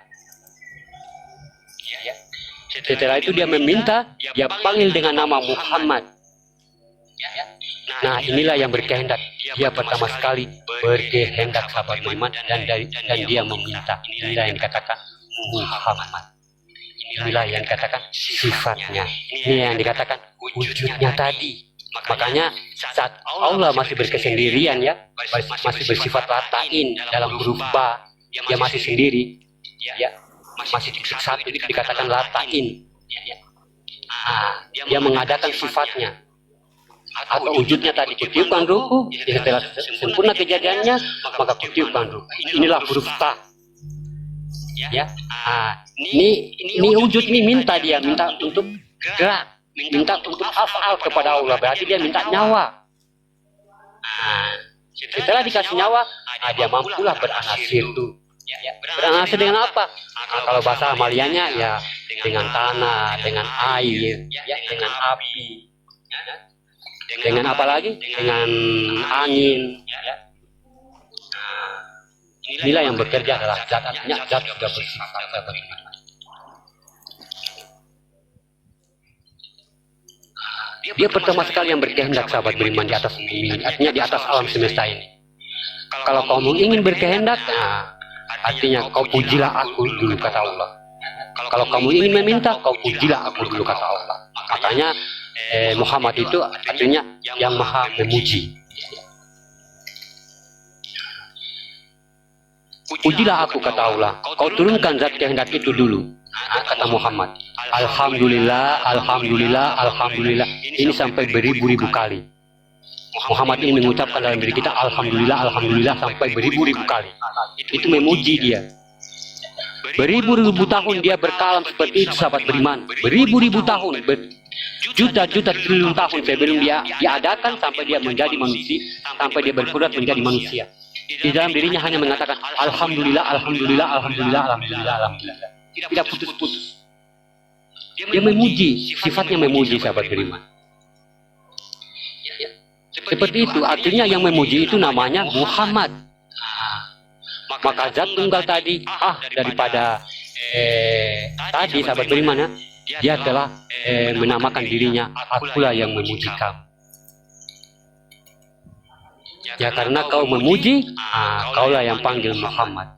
Setelah itu dia meminta, dia panggil dengan nama Muhammad. Nah, inilah yang berkehendak. Dia pertama sekali berkehendak, sahabat beriman, dan dia meminta. Inilah yang dikatakan Muhammad. Inilah yang dikatakan sifatnya. Ini yang dikatakan wujudnya tadi. Makanya saat Allah masih berkesendirian ya, masih bersifat latain dalam huruf ba, dia masih sendiri, ya, masih satu dikatakan latain. Dia mengadakan sifatnya atau wujudnya tadi, kutiupkan ruhku. Setelah sempurna kejadiannya, maka kutiupkan ruh. Inilah huruf ta. Ya, ini wujud ini minta untuk gerak. Minta untuk afal kepada Allah, berarti dia minta nyawa. Setelah dikasih nyawa, dia mampulah beranasir itu. Beranasir dengan apa? Kalau bahasa Amalianya ya dengan tanah, dengan air, dengan api, dengan apa lagi? Dengan angin. Inilah yang bekerja adalah zat, artinya zat sudah bersifat. Dia pertama sekali yang berkehendak, sahabat beriman, di atas bumi ini, artinya di atas alam semesta ini. Kalau kamu ingin berkehendak, artinya kau pujilah aku dulu, kata Allah. Kalau kamu ingin meminta, kau pujilah aku dulu, kata Allah. Makanya Muhammad itu artinya yang maha memuji. Pujilah aku, kata Allah. Kau turunkan zat kehendak itu dulu, kata Muhammad. Alhamdulillah, alhamdulillah, alhamdulillah. Ini sampai beribu-ribu kali. Muhammad ini mengucapkan dalam diri kita alhamdulillah, alhamdulillah sampai beribu-ribu kali. Itu memuji dia. Beribu-ribu tahun dia berkalam seperti itu, sahabat beriman. Beribu-ribu tahun, juta-juta triliun tahun sebelum dia diadakan sampai dia menjadi manusia, sampai dia berkudrat menjadi manusia. Di dalam dirinya hanya mengatakan alhamdulillah, alhamdulillah, alhamdulillah, alhamdulillah, alhamdulillah. Tidak putus-putus. Dia memuji, sifatnya memuji, sahabat beriman. Seperti itu, artinya yang memuji itu namanya Muhammad. Maka zat tunggal tadi, daripada tadi, sahabat beriman ya, dia telah menamakan dirinya, akulah yang memuji kamu. Ya karena kau memuji, kaulah yang panggil Muhammad.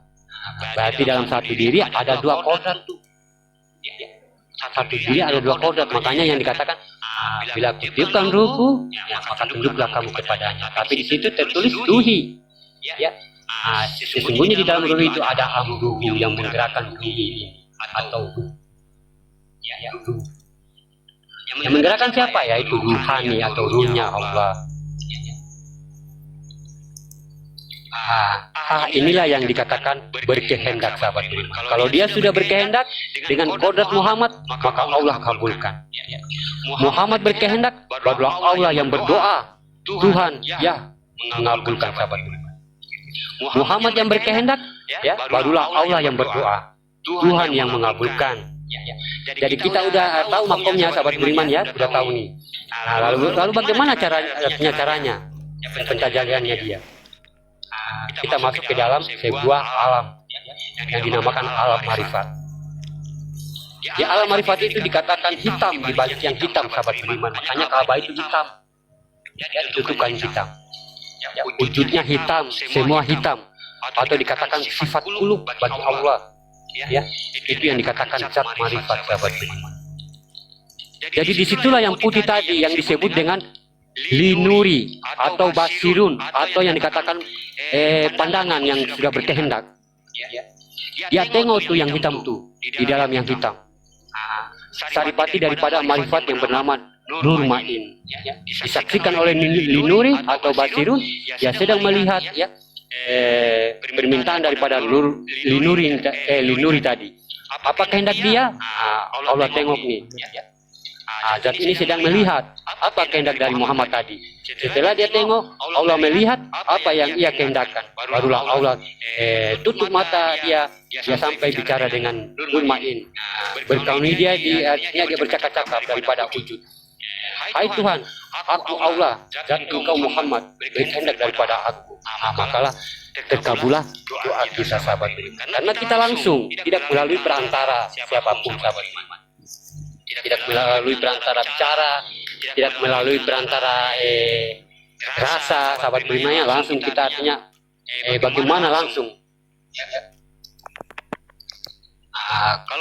Berarti dalam satu diri ada dua kodrat tuh. Satu diri ada dua kodrat, makanya yang dikatakan bila kutiupkan ruhku, maka tunduklah kamu kepadanya. Tapi di situ tertulis ruhi. Ya, sesungguhnya di dalam ruhi itu ada amruhu yang menggerakkan ruhi ini atau ruh. Ruh. Yang menggerakkan siapa? Yaitu ruhani atau ruhnya Allah. Inilah yang dikatakan berkehendak, sahabat beriman. Kalau dia sudah berkehendak dengan kodrat Muhammad, maka Allah kabulkan. Muhammad berkehendak, barulah Allah yang berdoa. Tuhan ya mengabulkan, sahabat beriman. Muhammad yang berkehendak, ya barulah Allah yang berdoa. Tuhan yang mengabulkan. Jadi kita udah tahu makomnya, sahabat beriman ya, udah tahu nih. Lalu bagaimana caranya? Pencajahannya dia. Kita masuk ke dalam sebuah alam yang dinamakan alam marifat. Di alam marifat itu dikatakan hitam di balik yang hitam, sahabat beriman. Makanya Ka'bah itu hitam. Itu kain hitam. Wujudnya hitam, semua hitam. Atau dikatakan sifat kulub bagi Allah. Ya, itu yang dikatakan zat marifat, sahabat beriman. Jadi disitulah yang putih tadi yang disebut dengan linuri atau basirun, atau yang dikatakan pandangan yang sudah berkehendak. Dia tengok tuh yang hitam tuh di dalam yang hitam. Saripati daripada marifat yang bernama Nur Ma'in. Disaksikan oleh linuri atau basirun, dia sedang melihat ya permintaan daripada linuri tadi. Apa kehendak dia? Allah tengok nih. Zat ini sedang melihat apa kehendak dari Muhammad tadi. Setelah dia tengok, Allah melihat apa yang ia kehendakkan. Barulah Allah tutup mata dia sampai bicara dengan Nur Ma'in. Berkauni dia bercakap-cakap daripada wujud. Hai Tuhan, aku Allah, zat engkau Muhammad, berkehendak daripada aku. Makalah terkabulah doa kita, sahabat beriman. Karena kita langsung, tidak melalui perantara siapapun, sahabat beriman. Tidak melalui perantara bicara, tidak melalui perantara rasa, sahabat berimanya, langsung kita artinya bagaimana langsung.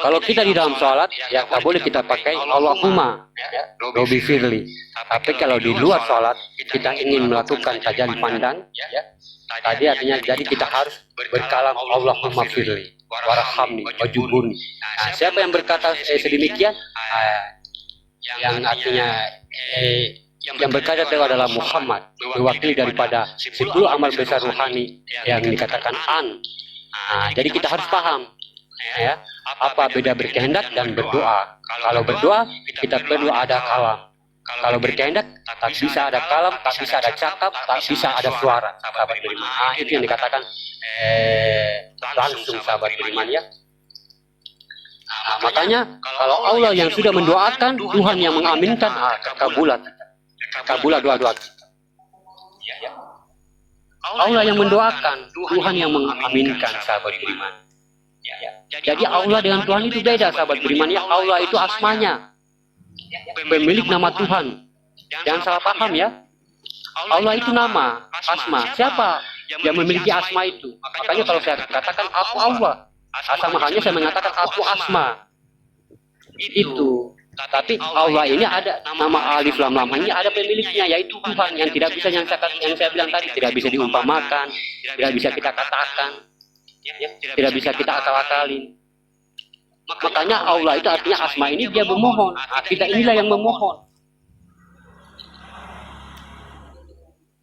Kalau kita di dalam sholat, ya tak boleh kita pakai Allahumma, Robi Firli. Tapi kalau di luar sholat, kita ingin melakukan tajalli pandang, tadi artinya jadi kita harus berkalam Allahumma Firli, warhamni, wajuburni. Siapa yang berkata sedemikian? Yang artinya yang berkata itu adalah Muhammad, mewakili daripada 10 amal besar ruhani yang dikatakan an. Jadi kita harus paham ya, apa beda berkehendak dan berdoa. Kalau berdoa kita perlu ada kalam. Kalau berkehendak tak bisa ada kalam, tak bisa ada cakap, tak bisa ada suara, sahabat beriman. Itu yang dikatakan langsung, sahabat beriman ya. Makanya kalau Allah yang sudah mendoakan, Tuhan yang mengaminkan, kabulat doa-doa kita. Allah yang mendoakan, Tuhan yang mengaminkan, sahabat beriman. Jadi Allah dengan Tuhan itu beda, sahabat beriman ya. Allah itu asmanya, pemilik nama Tuhan. Jangan salah paham ya. Allah itu nama, asma. Siapa yang memiliki asma itu? Makanya kalau saya katakan aku Allah, sama halnya saya mengatakan aku asma. Itu. Tapi Allah ini ada nama alif lam lam, ini ada pemiliknya, yaitu Tuhan yang tidak bisa yang saya bilang tadi, tidak bisa diumpamakan, tidak bisa kita katakan, tidak bisa kita akal-akalin. Makanya Allah itu artinya asma ini dia memohon. Kita inilah yang memohon.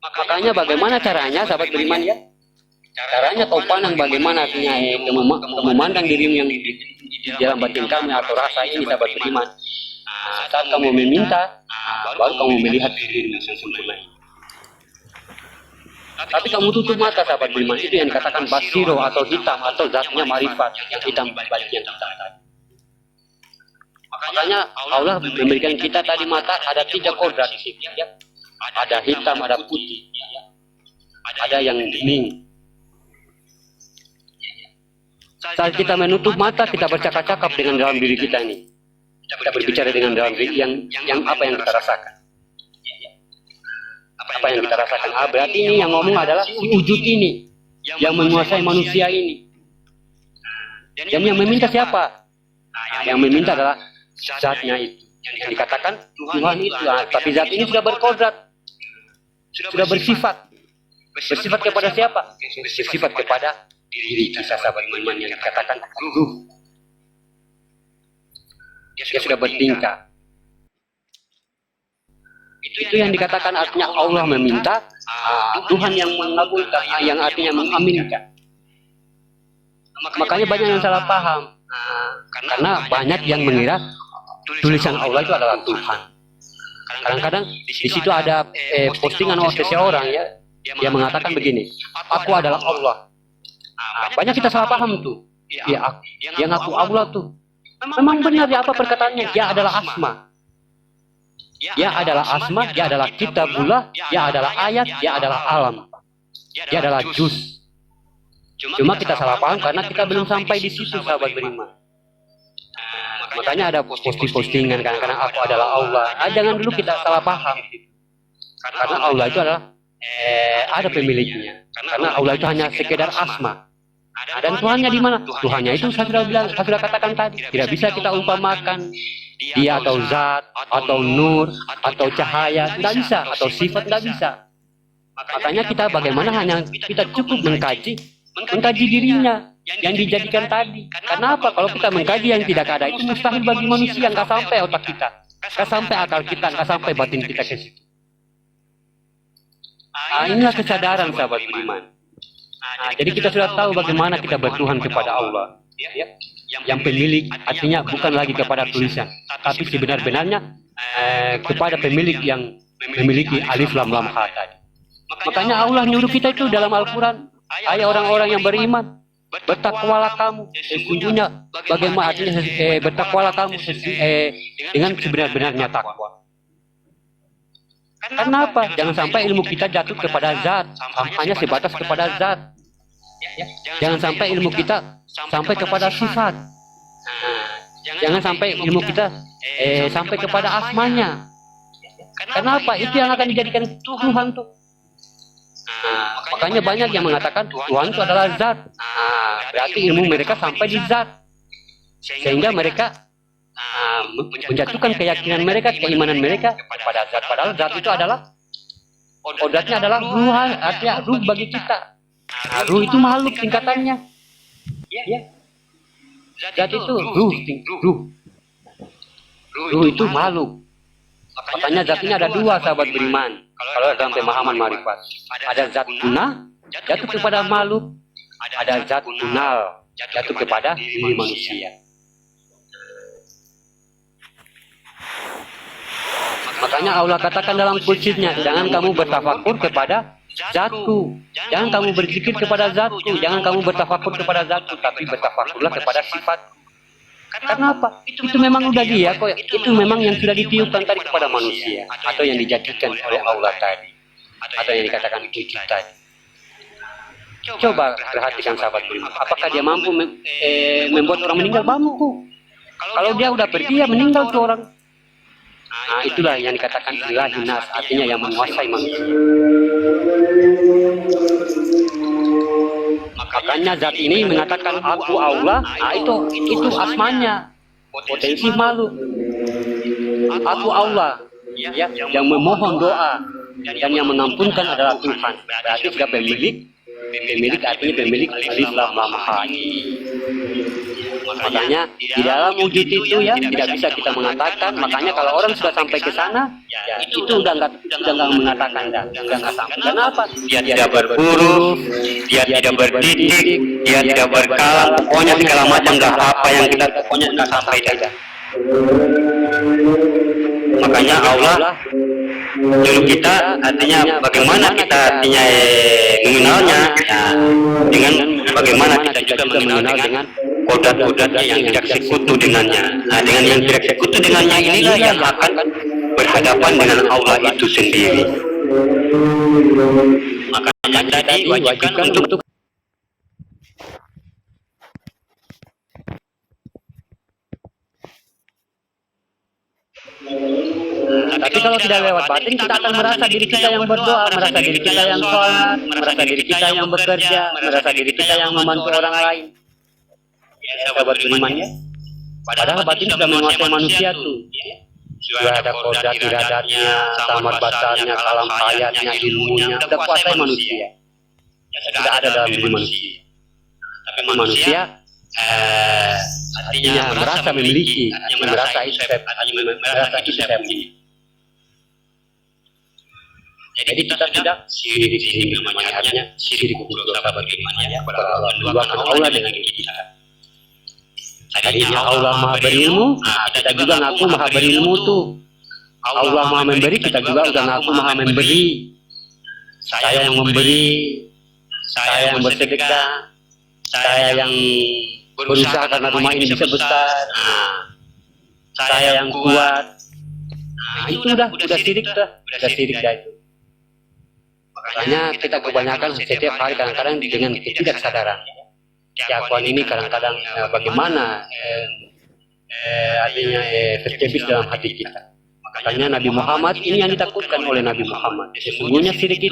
Makanya bagaimana caranya, sahabat beriman ya? Caranya kau pandang bagaimana artinya memandang dirimu yang di dalam batin kamu atau rasa ini, sahabat beriman. Saat kamu meminta, baru kamu melihat dirimu yang sempurna ini. Tapi kamu tutup mata, sahabat beriman, itu yang dikatakan basiro atau hitam atau zatnya marifat yang hitam balik yang hitam tadi. Makanya Allah memberikan kita tadi mata ada 3 kodrat di sini ya. Ada hitam, ada putih, ada yang bening. Saat kita menutup mata, kita bercakap-cakap dengan dalam diri kita ini. Kita berbicara dengan dalam diri yang apa yang kita rasakan. Apa yang kita rasakan? Berarti ini yang ngomong adalah wujud ini, yang menguasai manusia ini. Dan yang meminta siapa? Yang meminta adalah zatnya itu. Yang dikatakan Tuhan itu. Tapi zat ini sudah berkodrat, sudah bersifat. Bersifat kepada siapa? Bersifat kepada diri kita, sahabat iman, yang dikatakan ruh. Dia sudah bertingkah. Itu yang dikatakan artinya Allah meminta, Tuhan yang mengabulkan, yang artinya mengaminkan. Makanya banyak yang salah paham. Karena banyak yang mengira tulisan Allah itu adalah Tuhan. Kadang-kadang di situ ada postingan oleh seseorang ya, yang mengatakan begini, aku adalah Allah. Banyak kita salah paham tuh. Ya, yang aku Allah tuh. Memang benar ya apa perkataannya? Dia adalah asma. Dia adalah asma, dia adalah kitabullah, dia adalah ayat, dia adalah alam. Dia adalah juz. Cuma kita salah paham karena kita belum sampai di situ, sahabat beriman. Makanya ada postingan kadang-kadang aku adalah Allah. Jangan dulu kita salah paham. Karena Allah itu adalah ada pemiliknya. Karena Allah itu hanya sekedar asma. Dan Tuhannya di mana? Tuhannya itu saya sudah bilang, saya sudah katakan tadi. Tidak bisa kita umpamakan dia atau zat, atau nur, atau cahaya, tidak bisa. Atau sifat, tidak bisa. Makanya kita bagaimana hanya kita cukup mengkaji dirinya yang dijadikan tadi. Karena apa? Kalau kita mengkaji yang tidak ada itu mustahil bagi manusia, nggak sampai otak kita, nggak sampai akal kita, nggak sampai batin kita ke situ. Inilah kesadaran sahabat beriman. Jadi kita sudah tahu bagaimana kita bertuhan kepada Allah. Yang pemilik artinya bukan lagi kepada tulisan, tapi sebenar-benarnya kepada pemilik yang memiliki alif lam lam ha tadi. Makanya Allah nyuruh kita itu dalam Al-Quran, hai orang-orang yang beriman, bertakwalah kamu. Sesungguhnya bagaimana artinya bertakwalah kamu dengan sebenar-benarnya takwa. Kenapa? Jangan sampai ilmu kita jatuh kepada zat, hanya sebatas kepada zat. Jangan sampai ilmu kita sampai kepada sifat. Jangan sampai ilmu kita sampai kepada asmanya. Kenapa? Itu yang akan dijadikan Tuhan tuh. Makanya banyak yang mengatakan Tuhan itu adalah zat. Berarti ilmu mereka sampai di zat. Sehingga mereka menjatuhkan keyakinan mereka, keimanan mereka kepada zat. Padahal zat itu adalah kodratnya adalah ruh, artinya ruh bagi kita. Ruh itu makhluk tingkatannya. Zat itu ruh. Ruh itu makhluk. Makanya zat ini ada dua, sahabat beriman. Kalau dalam pemahaman marifat, ada zat guna jatuh kepada makhluk, ada zat gunal jatuh kepada diri manusia. Makanya Allah katakan dalam kursinya, jangan kamu bertafakur kepada zatku, jangan kamu berzikir kepada zatku, jangan kamu bertafakur kepada zatku, tapi bertafakurlah kepada sifat. Karena apa? Itu memang udah dia kok. Itu memang yang sudah ditiupkan tadi kepada manusia, atau yang dijadikan oleh Allah tadi, atau yang dikatakan wujud tadi. Coba perhatikan sahabat beriman, apakah dia mampu membuat orang meninggal? Mampu. Kalau dia udah pergi, ya meninggal tuh orang. Nah, itulah yang dikatakan ilahi nas, artinya yang menguasai manusia. Makanya zat ini mengatakan aku Allah, itu asmanya, potensi makhluk. Aku Allah, ya, yang memohon doa dan yang mengampunkan adalah Tuhan. Berarti sudah pemilik artinya pemilik alif lam lam ha. Makanya di dalam wujud itu ya tidak bisa kita mengatakan. Makanya kalau orang sudah sampai ke sana, ya itu udah nggak mengatakan, udah nggak sampai. Kenapa? Dia tidak berhuruf, dia tidak bertitik, dia tidak berkalam. Pokoknya segala macam nggak apa yang kita pokoknya nggak sampai dah. Makanya Allah nyuruh kita artinya bagaimana kita artinya mengenalnya ya, dengan bagaimana kita juga mengenal dengan kodrat-kodratnya yang tidak sekutu dengannya. Nah, dengan yang tidak sekutu dengannya inilah yang akan berhadapan dengan Allah itu sendiri. Makanya tadi wajibkan untuk tapi kalau tidak lewat batin, kita akan merasa diri kita yang berdoa, merasa diri kita yang sholat, merasa diri kita yang bekerja, merasa diri kita yang membantu orang lain. Ya, sahabat beriman ya. Padahal batin sudah menguasai manusia tuh. Sudah ada kodrat iradatnya, samar basarnya, kalam hayatnya, ilmunya, sudah kuasai manusia. Sudah ada dalam diri manusia. Tapi manusia artinya merasa memiliki, merasa itu saya punya. Jadi kita tidak sirik ini namanya, artinya sirik untuk sahabat beriman ya, kepada Allah, menduakan Allah dengan diri kita. Tadinya Allah maha berilmu, kita juga ngaku maha berilmu tuh. Allah maha memberi, kita juga udah ngaku maha memberi. Saya yang memberi, saya yang bersedekah, saya yang berusaha karena rumah ini bisa besar, saya yang kuat. Itu udah sirik dah, udah sirik dah itu. Makanya kita kebanyakan setiap hari kadang-kadang dengan ketidaksadaran. Keakuan ini kadang-kadang bagaimana artinya tercebis dalam hati kita. Makanya Nabi Muhammad ini yang ditakutkan oleh Nabi Muhammad. Sesungguhnya sirik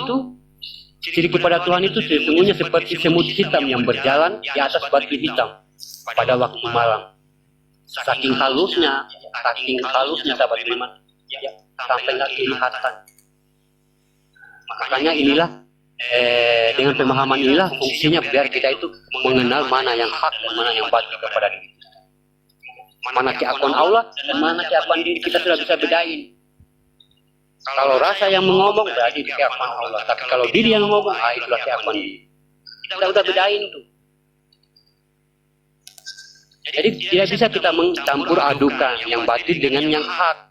kepada Tuhan itu sesungguhnya seperti semut hitam yang berjalan di atas batu hitam pada waktu malam. Saking halusnya sahabat beriman, ya, sampai nggak kelihatan. Makanya inilah dengan pemahaman inilah fungsinya biar kita itu mengenal mana yang hak dan mana yang batil kepada diri kita. Mana keakuan Allah dan mana keakuan diri kita sudah bisa bedain. Kalau rasa yang mengomong berarti keakuan Allah, tapi kalau diri yang ngomong, itulah keakuan diri. Kita udah bedain tuh. Jadi tidak bisa kita mencampur adukan yang batil dengan yang hak.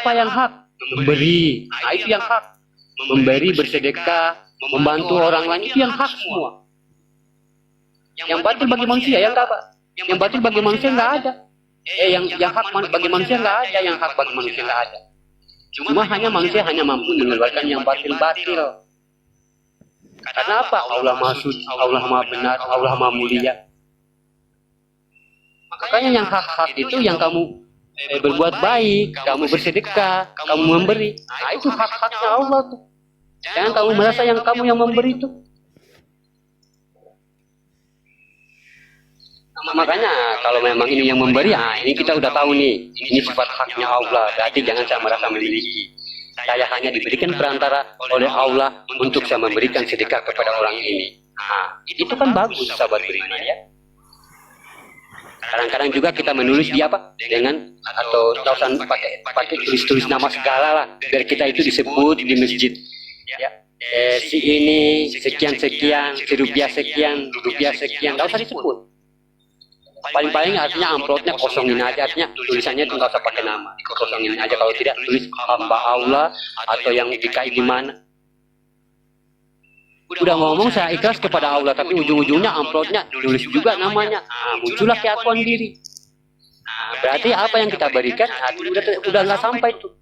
Apa yang hak? Memberi, itu yang hak. Memberi, bersedekah, membantu orang lain, itu yang hak semua. Yang batil bagi manusia, yang apa? Yang batil bagi manusia nggak ada. Yang hak bagi manusia nggak ada, yang hak bagi manusia nggak ada. Cuma hanya manusia hanya mampu mengeluarkan yang batil-batil. Karena apa? Allah Maha Suci, Allah Maha Benar, Allah Maha Mulia. Makanya yang hak-hak itu yang kamu berbuat baik, kamu bersedekah, kamu memberi. Itu hak-haknya Allah tuh. Jangan kamu merasa yang kamu yang memberi itu. Makanya kalau memang ini yang memberi, ini kita udah tahu nih, ini sifat haknya Allah. Berarti jangan saya merasa memiliki. Saya hanya diberikan perantara oleh Allah untuk saya memberikan sedekah kepada orang ini. Itu kan bagus, sahabat beriman ya. Kadang-kadang juga kita menulis di apa dengan atau tahusan pakai tulis nama segala lah, biar kita itu disebut di masjid. Ya. Si ini sekian, si rupiah sekian, nggak usah disebut. Paling-paling artinya amplopnya kosongin aja, artinya tulisannya itu nggak usah pakai nama, kosongin aja. Kalau tidak tulis hamba Allah atau yang dikai di mana. Udah ngomong saya ikhlas kepada Allah, tapi ujung-ujungnya amplopnya tulis juga namanya. Muncullah keakuan diri. Berarti apa yang kita berikan udah nggak sampai tuh.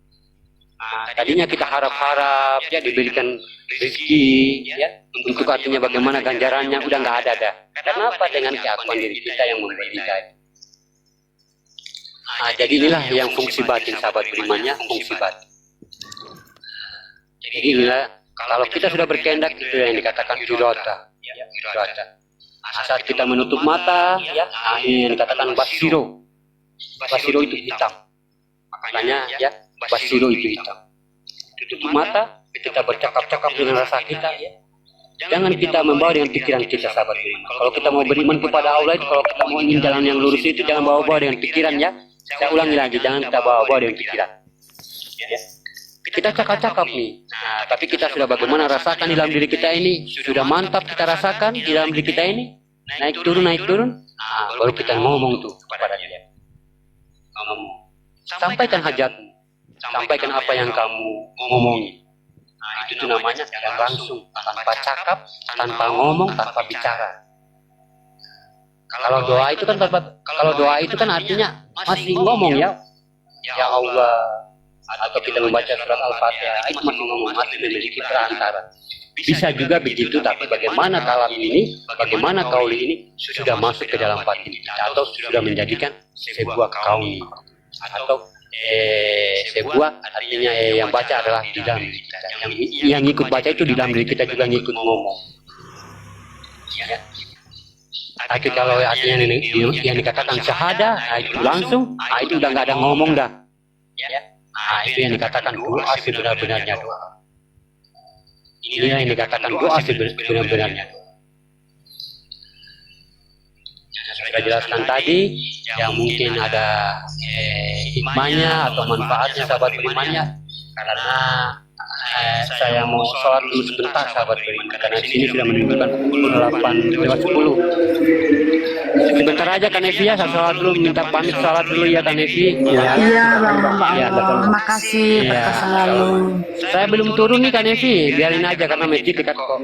Tadinya kita harap-harap ya diberikan rezeki ya, untuk artinya bagaimana ganjarannya udah nggak ada dah. Kenapa? Dengan keakuan diri kita yang memberikan. Jadi inilah yang fungsi batin, sahabat berimannya, fungsi batin. Jadi inilah kalau kita sudah berkehendak itu yang dikatakan irada. Saat kita menutup mata ya, ini yang dikatakan basiro. Basiro itu hitam. Makanya ya, basiro itu hitam. Tutup mata, kita bercakap-cakap dengan rasa kita ya. Jangan kita membawa dengan pikiran kita, sahabat beriman. Kalau kita mau beriman kepada Allah itu, kalau kita mau ingin jalan yang lurus itu, jangan bawa-bawa dengan pikiran ya. Saya ulangi lagi, jangan kita bawa-bawa dengan pikiran. Ya. Kita cakap-cakap nih. Tapi kita sudah bagaimana rasakan di dalam diri kita ini, sudah mantap kita rasakan di dalam diri kita ini, naik turun. Baru kita ngomong tuh kepada dia. Sampaikan hajatmu, sampaikan apa yang kamu ngomongi. Itu tuh namanya yang langsung, tanpa cakap, tanpa ngomong, tanpa bicara. Kalau doa itu kan artinya masih ngomong ya. Ya Allah. Atau kita membaca surat Al-Fatihah, itu masih ngomong, masih memiliki perantara. Bisa juga begitu, tapi bagaimana kalam ini, bagaimana kauli ini sudah masuk ke dalam batin kita, atau sudah menjadikan sebuah kauli, atau sebuah artinya yang baca adalah di dalam diri kita. Yang ikut baca itu di dalam diri kita juga ngikut ngomong. Ya. Tapi kalau artinya yang dikatakan syahadah, itu langsung, itu udah nggak ada ngomong dah. Ya. Itu yang dikatakan doa sebenar-benarnya doa. Ini yang dikatakan doa sebenar-benarnya doa. Saya jelaskan tadi, yang mungkin ada hikmahnya atau manfaatnya sahabat berimannya, karena Saya mau sholat dulu sebentar sahabat beriman, karena di sini sudah menunjukkan pukul 8:10. Sebentar aja Kak Nevi ya, saya sholat dulu, minta pamit sholat dulu ya Kak Nevi. Iya Bang Ya, Allah, makasih Iya. berkah selalu. Saya belum turun nih Kak Nevi, biarin aja karena masjid dekat kok.